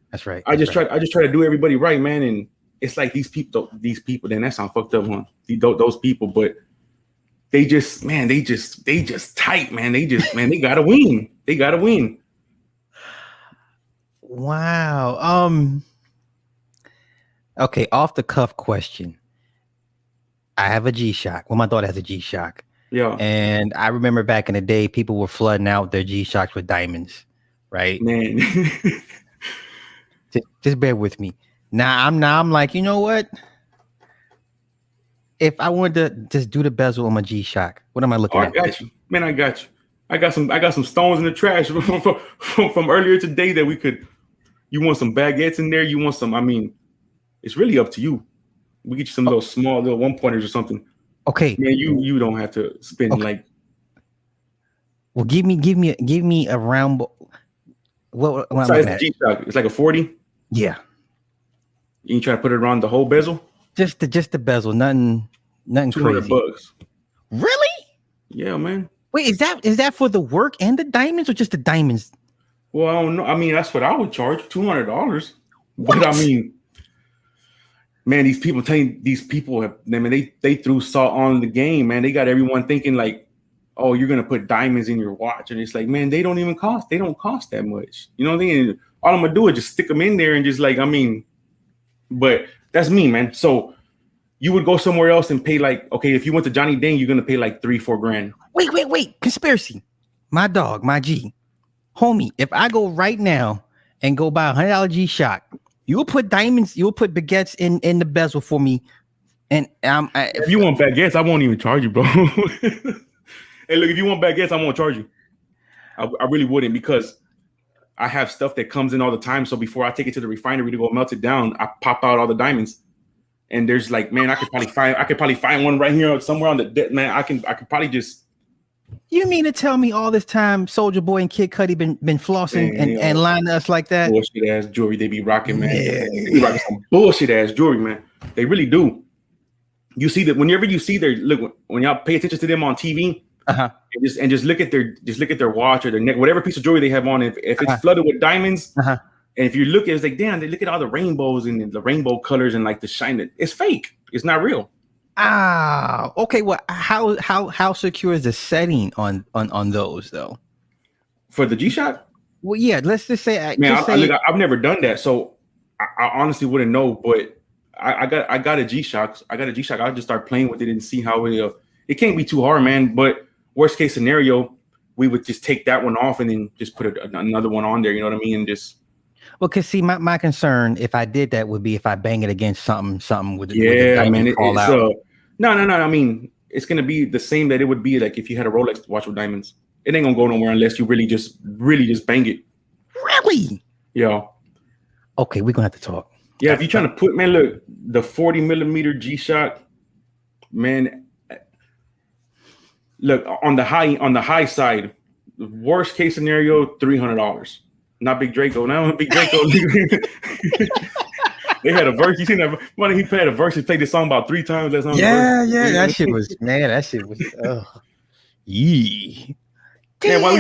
I just try to do everybody right, man. And it's like these people, then that sounds fucked up, huh? Those people, but they just tight, man. They gotta win. They gotta win. Wow. Okay, off the cuff question. I have a G-Shock. Well, my daughter has a G-Shock. Yeah. And I remember back in the day, people were flooding out their G-Shocks with diamonds, right? Man. just bear with me. Now I'm like, you know what? If I wanted to just do the bezel on my G-Shock, what am I looking at? I got you. Man, I got you. I got some stones in the trash from earlier today that we could. You want some baguettes in there? You want some? I mean, it's really up to you. We get you some of those small little 1-pointers or something. Okay. Man, you don't have to spend like. Well, give me a round. What size the G-Shock? It's like a 40. Yeah. You try to put it around the whole bezel? Just the bezel, nothing crazy. $200. Really? Yeah, man. Wait, is that for the work and the diamonds, or just the diamonds? Well, I don't know. I mean, that's what I would charge, $200. But I mean, man, these people they threw salt on the game, man. They got everyone thinking like, oh, you're gonna put diamonds in your watch, and it's like, man, they don't cost that much. You know what I mean? All I'm gonna do is just stick them in there and just like, I mean, but that's me, man. So you would go somewhere else and pay like, okay, if you went to Johnny Dang, you're gonna pay like $3-4 grand. Wait, conspiracy. My dog, my G, homie. If I go right now and go buy $100 G-Shock, you will put diamonds, you will put baguettes in the bezel for me. And if you want baguettes, I won't even charge you, bro. Hey, look, if you want baguettes, I won't charge you. I really wouldn't, because I have stuff that comes in all the time. So before I take it to the refinery to go melt it down, I pop out all the diamonds. And there's like, man, I could probably find one right here somewhere on the man. I could probably just. You mean to tell me all this time Soulja Boy and Kid Cudi been flossing and lying to us like that? Bullshit ass jewelry they be rocking, man. Yeah. They be rocking some bullshit ass jewelry, man. They really do. You see that whenever you see when y'all pay attention to them on TV, and just look at their watch or their neck, whatever piece of jewelry they have on. If it's flooded with diamonds, and if you look at it, it's like, damn, they look at all the rainbows and the rainbow colors and like the shine. It's fake. It's not real. Ah, okay. Well, how secure is the setting on those though? For the G-Shock? Well, yeah. Let's just say, Man, just say, I've never done that, so I honestly wouldn't know. But I got a G Shock. I got a G Shock. I'll just start playing with it and see how it can't be too hard, man. But worst case scenario, we would just take that one off and then just put another one on there. You know what I mean? And just well, cause see, my concern if I did that would be if I bang it against something would the yeah, man. diamond fall It's out. no. I mean, it's gonna be the same that it would be like if you had a Rolex watch with diamonds. It ain't gonna go nowhere unless you really just bang it. Really? Yeah. Okay, we're gonna have to talk. Yeah, if you're trying to put, man, look, the 40 millimeter G Shock, man. Look, on the high side, the worst case scenario, $300. Not Big Draco. Now Big Draco. They had a verse. You seen that? Money, he played a verse. He played this song about 3 times. That song. Yeah. That shit was, man. That shit was. Yee. Yeah, Damn. why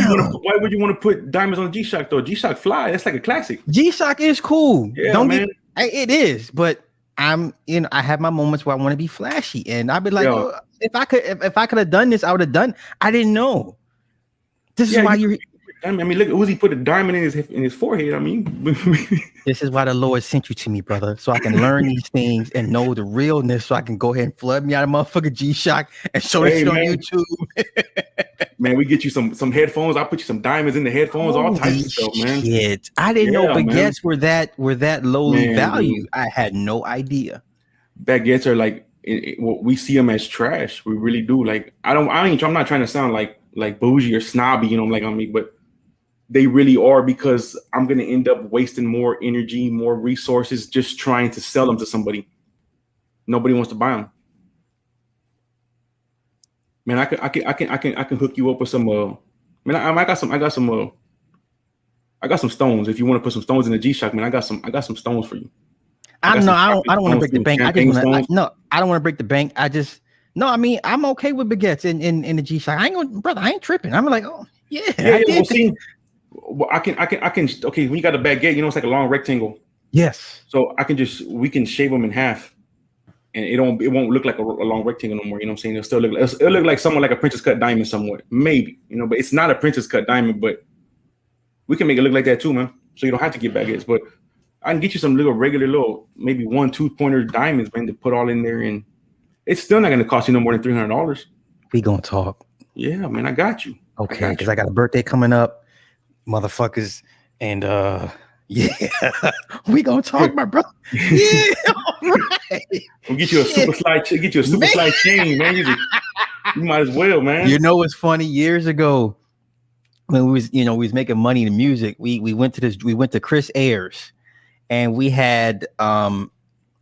would you want to put diamonds on G Shock though? G Shock fly. That's like a classic. G Shock is cool. Yeah, Don't man. it is, but I have my moments where I want to be flashy, and I'd be like, oh, if I could have done this, I would have done. I didn't know. This is why you. I mean, look, Uzi put a diamond in his forehead. I mean, this is why the Lord sent you to me, brother, so I can learn these things and know the realness, so I can go ahead and flood me out of motherfucking G Shock and show this shit on YouTube. Man, we get you some headphones. I'll put you some diamonds in the headphones, all types of stuff, man. Shit. I didn't know baguettes were that lowly value. I had no idea. Baguettes are like we see them as trash. We really do. Like I'm not trying to sound like bougie or snobby, you know, like on me, but they really are, because I'm gonna end up wasting more energy, more resources just trying to sell them to somebody. Nobody wants to buy them. Man, I can hook you up with some. Man, I got some stones. If you want to put some stones in the G Shock, man, I got some stones for you. I don't want to break the bank. I don't want to break the bank. I mean, I'm okay with baguettes in the G Shock. I ain't tripping. I'm like, oh yeah. Well, see, I can. Okay, when you got a baguette, you know, it's like a long rectangle. Yes. So we can shave them in half. And it won't look like a long rectangle no more. You know what I'm saying? It'll look like somewhat like a princess cut diamond somewhat, maybe, you know, but it's not a princess cut diamond, but we can make it look like that too, man. So you don't have to get baguettes, but I can get you some regular maybe 1-2 pointer diamonds, man, to put all in there. And it's still not going to cost you no more than $300. We going to talk. Yeah, man. I got you. Okay. Because I got a birthday coming up, motherfuckers. And, yeah, we gonna talk, my brother. Yeah, all right. We'll get you a super slide. Get you a super slide chain, man. You might as well, man. You know what's funny? Years ago, when we was making money in music, we went to Chris Ayers, and we had and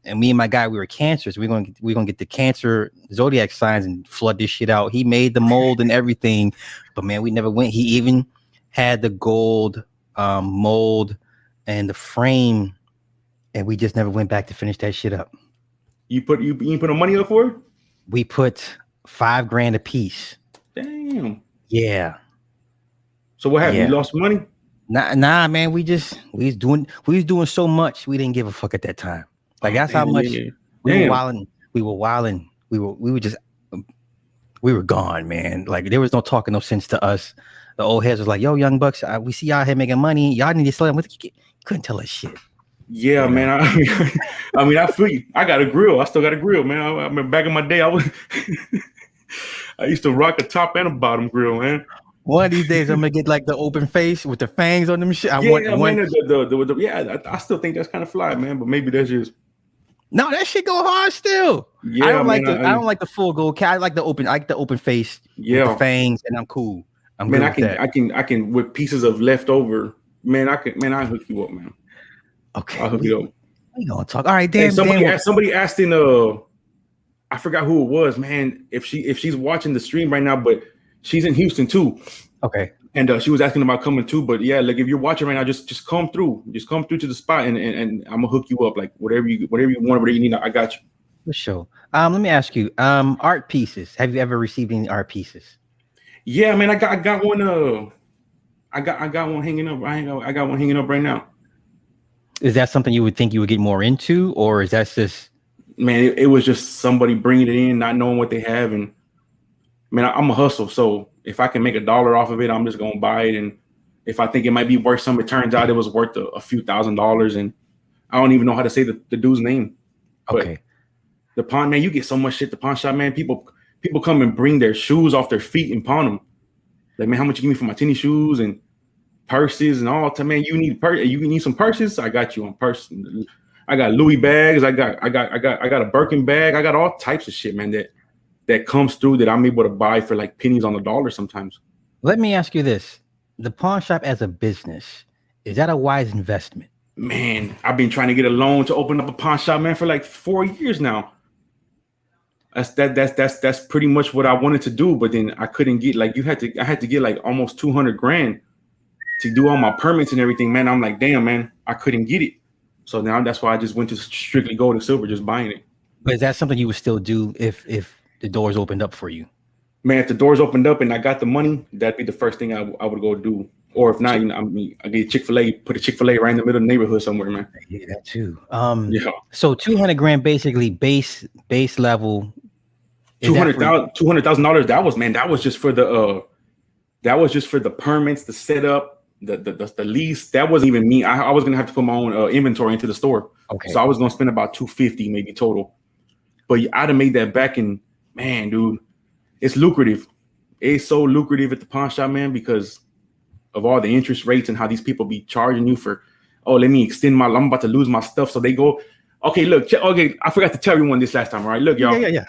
me and my guy, we were cancers. We're gonna get the cancer zodiac signs and flood this shit out. He made the mold and everything, but man, we never went. He even had the gold mold and the frame, and we just never went back to finish that shit up. You put no money up for it? We put $5,000 a piece. Damn. Yeah. So what happened? You lost money? Nah, man. We was doing so much, we didn't give a fuck at that time. Like that's how much we were wilding. We were wilding. We were gone, man. Like there was no talking, no sense to us. The old heads was like, "Yo, young bucks, we see y'all here making money. Y'all need to slow down." Couldn't tell us shit. Yeah, man. I mean, I feel you. I got a grill. I still got a grill, man. I mean, back in my day, I used to rock a top and a bottom grill, man. One of these days, I'm gonna get like the open face with the fangs on them shit. I still think that's kind of fly, man. But maybe that's just no. That shit go hard still. Yeah, I don't like the full gold cat. I like the open face. Yeah, with the fangs, and I'm cool. I can with pieces of leftover. Man, I hook you up, man. Okay, I'll hook you up. We gonna talk. All right, damn. Somebody asked in I forgot who it was, man. If she's watching the stream right now, but she's in Houston too. Okay. And she was asking about coming too, but yeah, like if you're watching right now, just come through to the spot, and I'm gonna hook you up, like whatever you want, whatever you need, I got you. For sure. Let me ask you, art pieces. Have you ever received any art pieces? Yeah, man, I got one. I got one hanging up. I got one hanging up right now. Is that something you would think you would get more into, or is that just? Man, it was just somebody bringing it in, not knowing what they have, and man, I'm a hustle. So if I can make $1 off of it, I'm just gonna buy it. And If I think it might be worth some, it turns out it was worth a few $1,000s, and I don't even know how to say the dude's name. But Okay. the pawn, man, you get so much shit. The pawn shop, man, people come and bring their shoes off their feet and pawn them. Like, man, how much you give me for my tennis shoes and purses and all? Man, you need some purses? I got you on purse. I got Louis bags. I got a Birkin bag. I got all types of shit, man, that comes through that I'm able to buy for like pennies on the dollar sometimes. Let me ask you this: the pawn shop as a business, is that a wise investment? Man, I've been trying to get a loan to open up a pawn shop, man, for like 4 years now. That's pretty much what I wanted to do, but then I couldn't get, like, I had to get like almost 200 grand to do all my permits and everything, man. I'm like, damn, man, I couldn't get it. So now that's why I just went to strictly gold and silver, just buying it. But is that something you would still do if the doors opened up for you? Man, if the doors opened up and I got the money, that'd be the first thing I would go do. Or if not, I get Chick-fil-A, put a Chick-fil-A right in the middle of the neighborhood somewhere, man. Yeah, that too. Yeah. So 200 grand, basically base level. $200,000. That was just for the permits, the setup, the lease. That wasn't even me. I was gonna have to put my own inventory into the store. Okay. So I was gonna spend about $250 maybe total. But I'd have made that back in, man, dude. It's lucrative. It's so lucrative at the pawn shop, man, because of all the interest rates and how these people be charging you for, oh, let me extend I'm about to lose my stuff. So they go, okay, look, okay, I forgot to tell everyone this last time, all right? Look, y'all. Yeah.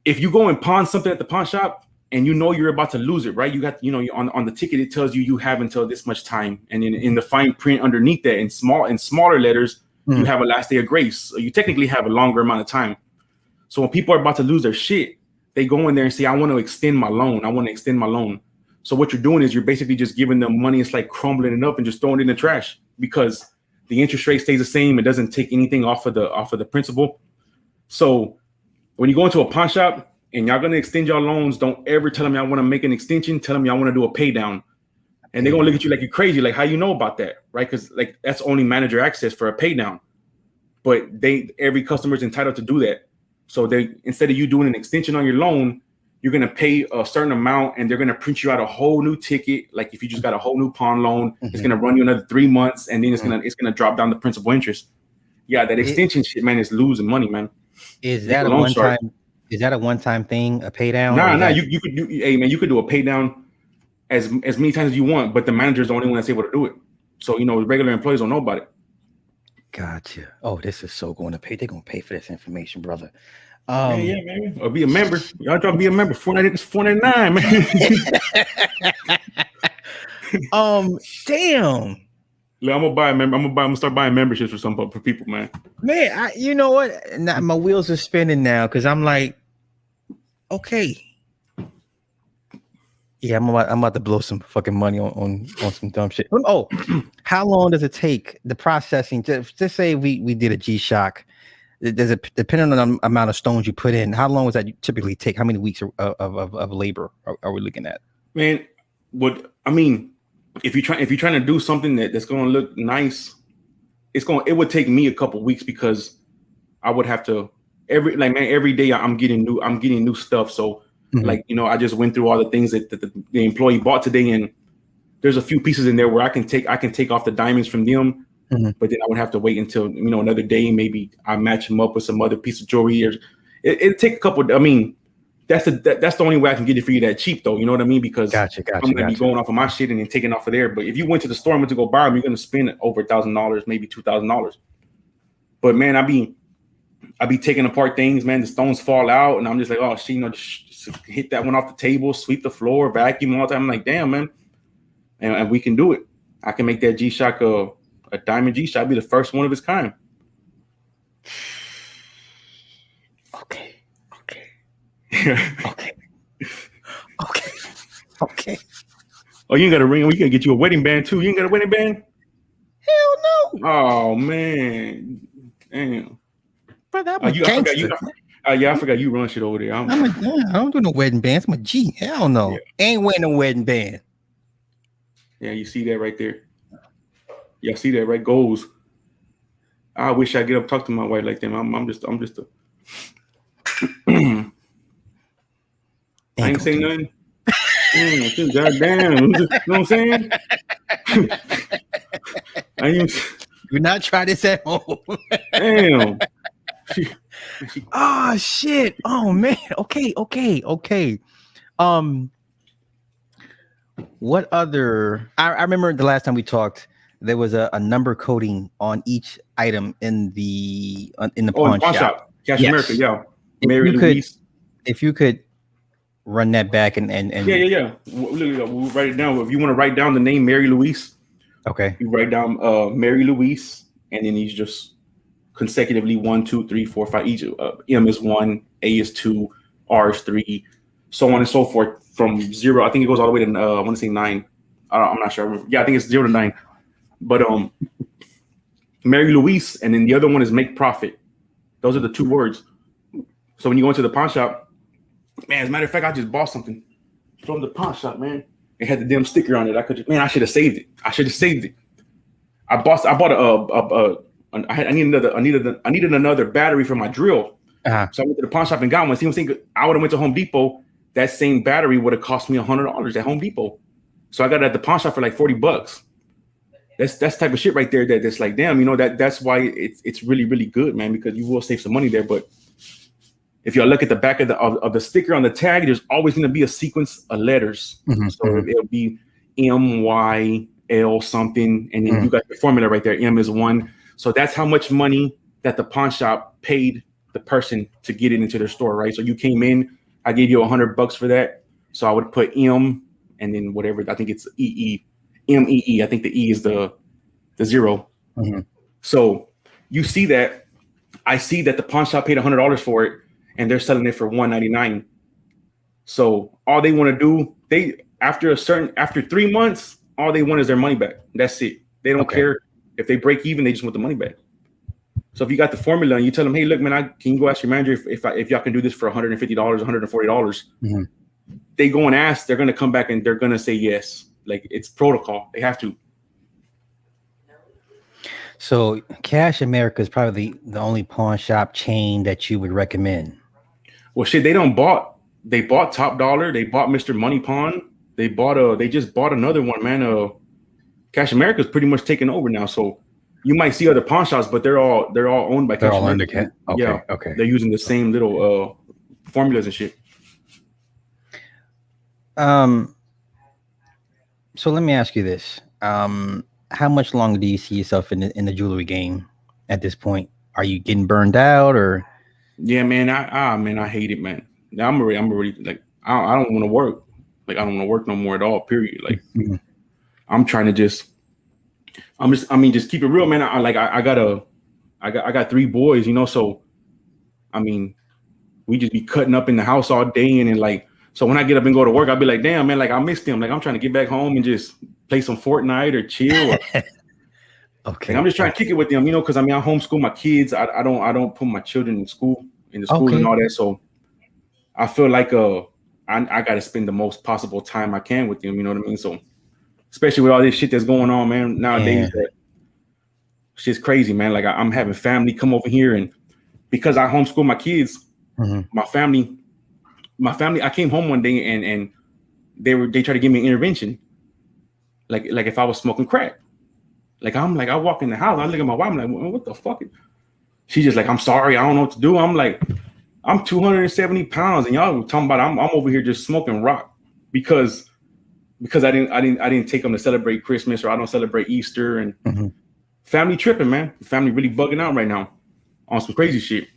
If you go and pawn something at the pawn shop and you know you're about to lose it, right? You got, on the ticket, it tells you have until this much time. And in the fine print underneath that, in smaller letters, you have a last day of grace. So you technically have a longer amount of time. So when people are about to lose their shit, they go in there and say, I want to extend my loan. So what you're doing is you're basically just giving them money. It's like crumbling it up and just throwing it in the trash because the interest rate stays the same. It doesn't take anything off of the principal. So when you go into a pawn shop and y'all going to extend your loans, don't ever tell them y'all want to make an extension. Tell them y'all want to do a pay down. And they're going to look at you like you're crazy. Like, how you know about that, right? Because like that's only manager access for a pay down. But every customer is entitled to do that. So instead of you doing an extension on your loan, you're going to pay a certain amount and they're going to print you out a whole new ticket. Like if you just got a whole new pawn loan, it's going to run you another 3 months and then it's going to drop down the principal interest. Yeah, that extension shit, man, is losing money, man. Is that a one-time? Is that a one-time thing? A pay down? Nah. You could do. Hey, man, you could do a pay down as many times as you want, but the manager's the only one that's able to do it. So regular employees don't know about it. Gotcha. Oh, this is so going to pay. They're gonna pay for this information, brother. Yeah, man. Or be a member. Y'all try to be a member. $499, man. Damn. Look, I'm gonna start buying memberships for people, man. Man, you know what? Now, my wheels are spinning now because I'm like, okay. Yeah, I'm about to blow some fucking money on some dumb shit. Oh, how long does it take the processing? Just say we did a G-Shock. There's depending on the amount of stones you put in. How long does that typically take? How many weeks of labor are we looking at? Man, if you're trying to do something that's going to look nice, it would take me a couple weeks because I would have to every day I'm getting new stuff. So I just went through all the things that the employee bought today, and there's a few pieces in there where I can take off the diamonds from them. But then I would have to wait until another day. Maybe I match them up with some other piece of jewelry. Or it'd take a couple. That's the only way I can get it for you that cheap, though. You know what I mean? Because gotcha, I'm gonna be going off of my shit and then taking off of there. But if you went to the store and went to go buy them, you're gonna spend over $1,000, maybe $2,000. But man, I be taking apart things, man. The stones fall out, and I'm just like, oh shit, just hit that one off the table, sweep the floor, vacuum all the time. I'm like, damn, man, and we can do it. I can make that G-Shock a diamond G-Shock, be the first one of its kind. Okay. Oh, you ain't got a ring. We can get you a wedding band too. You ain't got a wedding band? Hell no. Oh man, damn. Brother, I forgot you run shit over there. I don't do no wedding bands. I'm a G. Hell no. Yeah. Ain't wearing no wedding band. Yeah, you see that right there. Y'all see that, right? Goals. I wish I get up and talk to my wife like that. I'm just a I ain't saying nothing. Goddamn, you know what I'm saying? I even, Do not try this at home. damn. Oh shit. Oh man. Okay. What other? I remember the last time we talked, there was a number coding on each item in the Oh, in pawn pawn shop. shop, Cash America, Yes. yeah. If Mary you could, Louise. if you could run that back Yeah. We'll write it down. If you want to write down the name Mary Louise, Okay. you write down Mary Louise, and then you just consecutively 1, 2, 3, 4, 5. Each M is 1, A is 2, R is 3, so on and so forth. From 0, I think it goes all the way to I want to say 9. I'm not sure. Yeah, I think it's 0 to 9. But Mary Louise, and then the other one is make profit. Those are the 2 words. So when you go into the pawn shop, man, as a matter of fact, I just bought something from the pawn shop, man. It had the damn sticker on it. I should have saved it. I bought I needed another battery for my drill. Uh-huh. So I went to the pawn shop and got one. See what I'm saying? I would have went to Home Depot. That same battery would have cost me $100 at Home Depot. So I got it at the pawn shop for like $40. That's type of shit right there. That's like, damn, that's why it's really, really good, man, because you will save some money there. But if y'all look at the back of the sticker on the tag, there's always going to be a sequence of letters. Mm-hmm. So it'll be MYL something, and then you got the formula right there. M is 1. So that's how much money that the pawn shop paid the person to get it into their store, right? So you came in, I gave you $100 for that. So I would put M and then whatever. I think it's EE, MEE. I think the E is the 0. Mm-hmm. So you see that. I see that the pawn shop paid $100 for it, and they're selling it for $199. So all they want to do, after 3 months, all they want is their money back. That's it. They don't care if they break even. They just want the money back. So if you got the formula and you tell them, hey, look, man, can you go ask your manager if y'all can do this for $150, $140? They go and ask. They're going to come back and they're going to say yes. Like, it's protocol. They have to. So Cash America is probably the only pawn shop chain that you would recommend. Well, shit, they bought Top Dollar. They bought Mr. Money Pawn. They just bought another one, man. Cash America is pretty much taken over now. So you might see other pawn shops, but they're all owned by Cash America. Okay. They're using the same little formulas and shit. So let me ask you this. How much longer do you see yourself in the jewelry game at this point? Are you getting burned out or? Yeah, man. I hate it, man. I'm already like, I don't want to work. Like, I don't want to work no more at all, period. Like, I'm trying to just keep it real, man. I got 3 boys, so, I mean, we just be cutting up in the house all day. And then, like, so when I get up and go to work, I'll be like, damn, man, like, I missed them. Like, I'm trying to get back home and just play some Fortnite or chill. Okay. Like, I'm just trying to kick it with them, because I homeschool my kids. I don't put my children in the school and all that. So I feel like I got to spend the most possible time I can with them. You know what I mean? So especially with all this shit that's going on, man, nowadays, that shit's crazy, man. Like, I'm having family come over here, and because I homeschool my kids, my family, I came home one day and they tried to give me an intervention. Like if I was smoking crack. Like, I walk in the house, I look at my wife, I'm like, what the fuck? She's just like, I'm sorry, I don't know what to do. I'm like, I'm 270 pounds, and y'all talking about I'm over here just smoking rock because I didn't take them to celebrate Christmas, or I don't celebrate Easter, and family tripping, man. Family really bugging out right now on some crazy shit.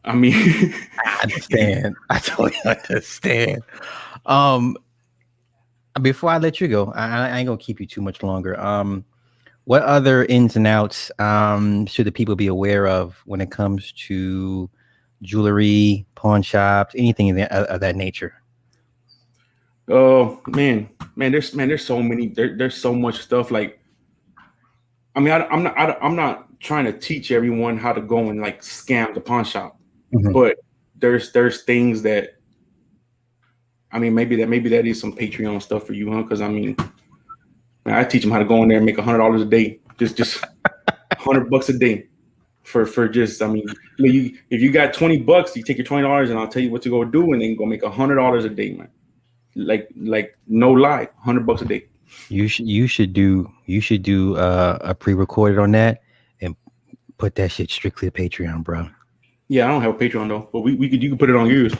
I mean, I understand. I totally understand. Before I let you go, I ain't gonna keep you too much longer. What other ins and outs should the people be aware of when it comes to jewelry, pawn shops, anything of that nature? Oh man, there's so many. There's so much stuff. Like, I mean, I'm not trying to teach everyone how to go and like scam the pawn shop, but there's things that, I mean, maybe that is some Patreon stuff for you, huh? Because I mean, man, I teach them how to go in there and make $100 a day, just $100 a day. for just, I mean, you if you got $20, you take your $20 and I'll tell you what to go do, and then go make $100 a day, man. Like no lie, $100 a day. You should do a pre-recorded on that and put that shit strictly to Patreon, bro. Yeah, I don't have a Patreon though, but we could, you could put it on yours.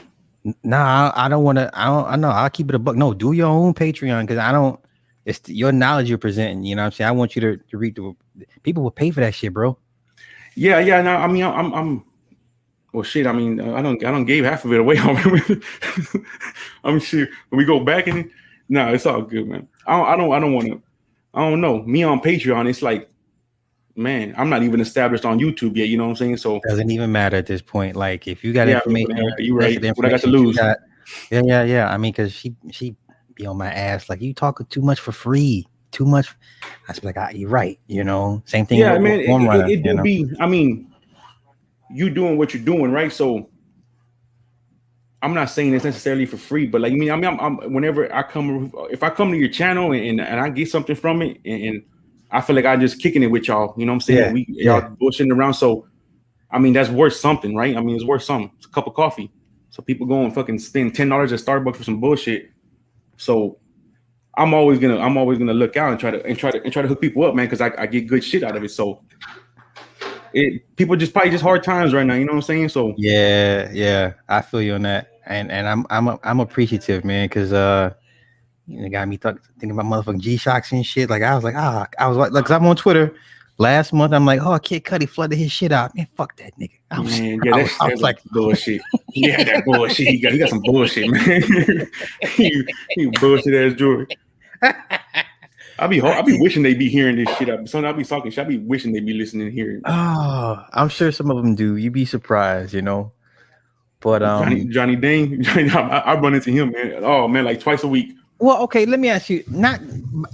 Nah, I don't want to. I know. I'll keep it a buck. No, do your own Patreon because I don't. It's your knowledge you're presenting. You know what I'm saying? I want you to read the people will pay for that shit, bro. Yeah. No, I mean, I'm well, shit. I mean, I don't gave half of it away. I'm sure when we go back and no, it's all good, man. I don't want to. I don't know. Me on Patreon, it's like, man, I'm not even established on YouTube yet. You know what I'm saying? So Doesn't even matter at this point. Like if you got yeah, information, you're that's right. the What I got to information you lose? got. Yeah. I mean, because she be on my ass like you talking too much for free, too much. I was like, you're right. You know, same thing Yeah, with man. Warm Runner. It You do know, be. I mean, you doing what you're doing, right? So I'm not saying it's necessarily for free, but like, I'm whenever I come, if I come to your channel and I get something from it, and I feel like I'm just kicking it with y'all, you know what I'm saying? yeah, Y'all bullshitting around. So, I mean, that's worth something, right? I mean, it's worth something. It's a cup of coffee. So people go and fucking spend $10 at Starbucks for some bullshit. So I'm always gonna look out and try to hook people up, man, because I get good shit out of it. So people just probably just hard times right now, you know what I'm saying? So yeah. I feel you on that, and I'm appreciative, man, because you know, got me thinking about motherfucking G Shocks and shit. Like I was like, cause I'm on Twitter. Last month, I'm like, oh, Kid Cudi flooded his shit out. Man, fuck that nigga. man, yeah, I that's was like, bullshit. Yeah, that bullshit. He got some bullshit, man. he bullshit ass Jory. I be wishing they be hearing this shit. Sometimes I be talking shit. I be wishing they be listening and hearing. oh, I'm sure some of them do. You'd be surprised, you know. But Johnny Dang, I run into him, man. Oh man, like twice a week. well, okay, let me ask you, not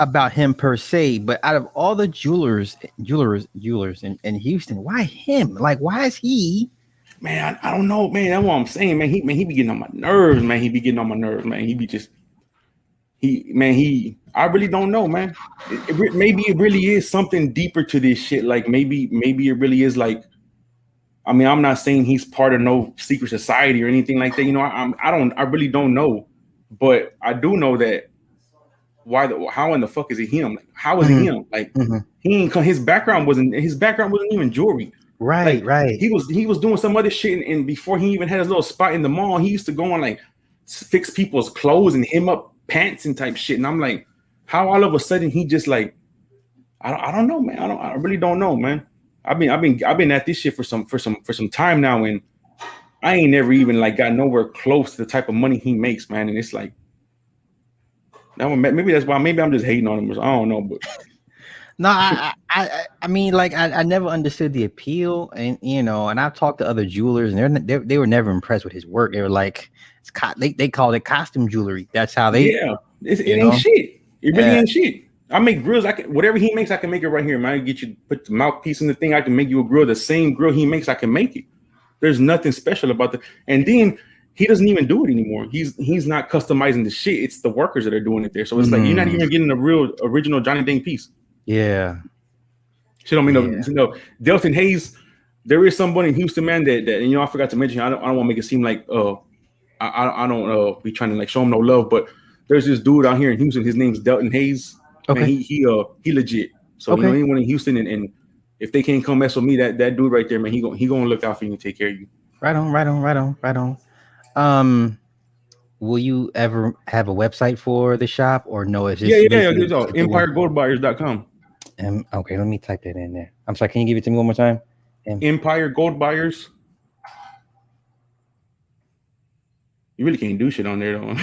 about him per se, but out of all the jewelers in Houston, why him? Like, why is he? Man, I don't know, man. That's what I'm saying, man. He be getting on my nerves, man. He be getting on my nerves, man. He be just I really don't know, man. Maybe it really is something deeper to this shit. Like maybe it really is like. I mean, I'm not saying he's part of no secret society or anything like that. You know, I really don't know, but I do know that how in the fuck is it him? Like, how is it him? Like he ain't, his background wasn't even jewelry. Right, Like right. he was doing some other shit, and before he even had his little spot in the mall, he used to go and like fix people's clothes and hem up pants and type shit. And I'm like, how all of a sudden he just like, I don't know, man. I really don't know, man. I've been at this shit for some time now, and I ain't never even like got nowhere close to the type of money he makes, man. And it's like, maybe that's why. Maybe I'm just hating on him. I don't know, but No, I mean, like I never understood the appeal, and you know, and I've talked to other jewelers, and they were never impressed with his work. They were like, they called it costume jewelry. That's how they, yeah, it ain't shit. It really Yeah. ain't shit. I make grills. Whatever he makes, I can make it right here, man. I get you put the mouthpiece in the thing. I can make you a grill. The same grill he makes, I can make it. There's nothing special about that. And then he doesn't even do it anymore. He's not customizing the shit. It's the workers that are doing it there. So it's like you're not even getting a real original Johnny Dang piece. Yeah. Shit, I mean, Delton Hayes. There is someone in Houston, man. That you know, I forgot to mention. I don't want to make it seem like I don't be trying to like show him no love, but there's this dude out here in Houston. His name's Delton Hayes. Okay. Man, he legit. So you know, anyone in Houston and if they can't come mess with me, that dude right there, man, he gonna look out for you and take care of you. Right on. Will you ever have a website for the shop, or no? Is this Yeah. basically There's EmpireGoldBuyers.com. Okay, let me type that in there. I'm sorry. Can you give it to me one more time? Empire Gold Buyers. You really can't do shit on there though.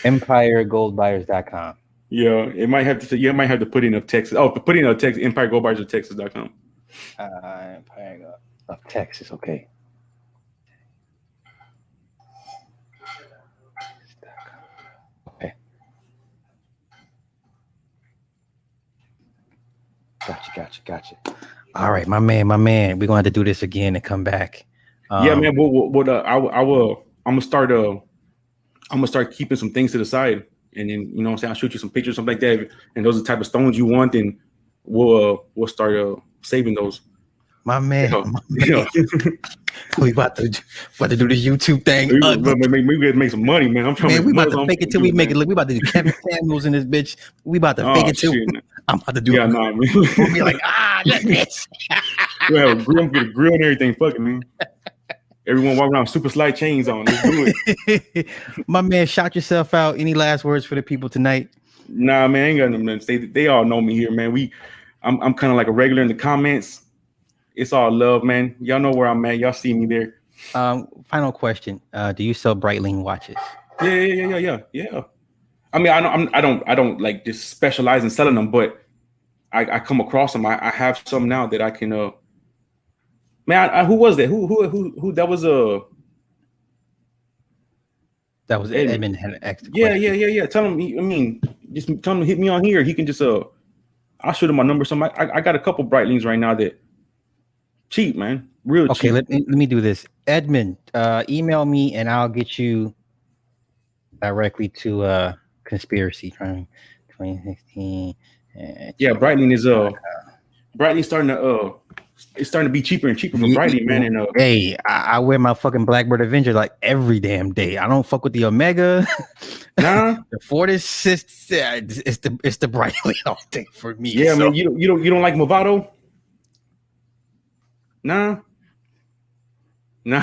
EmpireGoldBuyers.com. Yeah, it might have to. You might have to put in a text. Oh, put in a text. Empire Gold Buyers of Texas.com. Empire of Texas. Okay. Okay. Gotcha. All right, my man. We're gonna have to do this again and come back. Yeah, man. What I'm gonna start keeping some things to the side, and then you know what I'm saying, I'll shoot you some pictures, something like that. And those are the type of stones you want, and we'll start saving those. My man, Yeah, my yeah. man. we about to do this YouTube thing. Maybe we gotta make some money, man. I'm trying to Man, make we some about money. to So I'm fake it gonna till do we it, make man. it. Look, we about to do Kevin Samuels in this bitch. We about to fake Oh it too. shit. I'm about to do Yeah, it. nah, man. We'll be like, look at this. We'll have a grill, get a grill and everything. Fucking man. Everyone walk around with super slide chains on. Let's do it. My man, shout yourself out. Any last words for the people tonight? Nah, man, I ain't got nothing to say. They all know me here, man. I'm kind of like a regular in the comments. It's all love, man. Y'all know where I'm at. Y'all see me there. Final question. Do you sell Breitling watches? Yeah. I mean, I don't like just specialize in selling them, but I come across them. I have some now that I can. Man, who was that? Who? That was That was Edmund. Edmund had asked the Yeah. question. Tell him. Just tell him to hit me on here. He can just I'll shoot him my number. I got a couple Breitlings right now that cheap, man, real cheap. Okay, let me do this. Edmund, email me and I'll get you directly to Conspiracy from 2016. Yeah, Breitling is Breitling's starting to it's starting to be cheaper and cheaper for Breitling, man. And hey, I wear my fucking Blackbird Avenger like every damn day. I don't fuck with the Omega. Nah, the Fortis, it's the Breitling all day for me. Yeah, so. Man, you don't like Movado? Nah. No.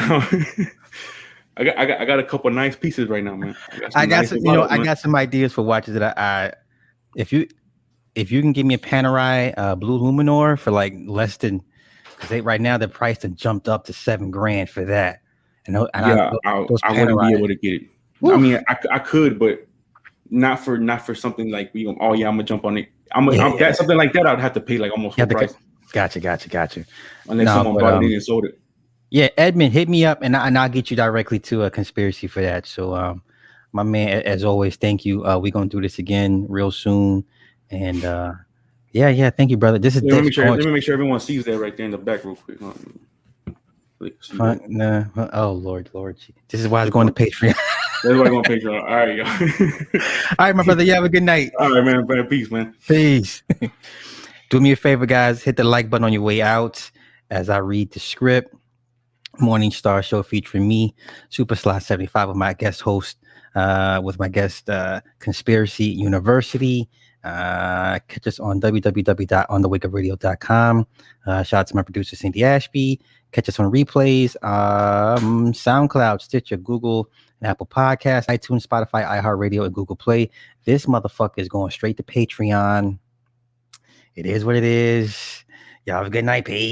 I got a couple nice pieces right now, man. I got some ideas for watches that I if you can give me a Panerai Blue Luminor for like less than, because right now the price has jumped up to $7,000 for that. I wouldn't be able to get it. Woo. I mean, I could, but not for something like I'm gonna jump on it. Something like that I'd have to pay like almost full price. Gotcha. Unless someone bought it in and sold it. Yeah, Edmund, hit me up and I'll get you directly to a Conspiracy for that. So my man, as always, thank you. We're gonna do this again real soon. And yeah, thank you, brother. This is let me make sure everyone sees that right there in the back real quick. Oh Lord. This is why I was going to Patreon. That's why I'm going to Patreon. All right, y'all. All right, my brother. You have a good night. All right, man. Peace, man. Peace. Do me a favor, guys. Hit the like button on your way out as I read the script. Morning Star Show featuring me, Super Slot 75, with my guest host, with my guest Conspiracy University. Catch us on www.onthewakeupradio.com. Shout out to my producer Cindy Ashby. Catch us on replays, SoundCloud, Stitcher, Google, and Apple Podcasts, iTunes, Spotify, iHeartRadio, and Google Play. This motherfucker is going straight to Patreon. It is what it is. Y'all have a good night. Peace.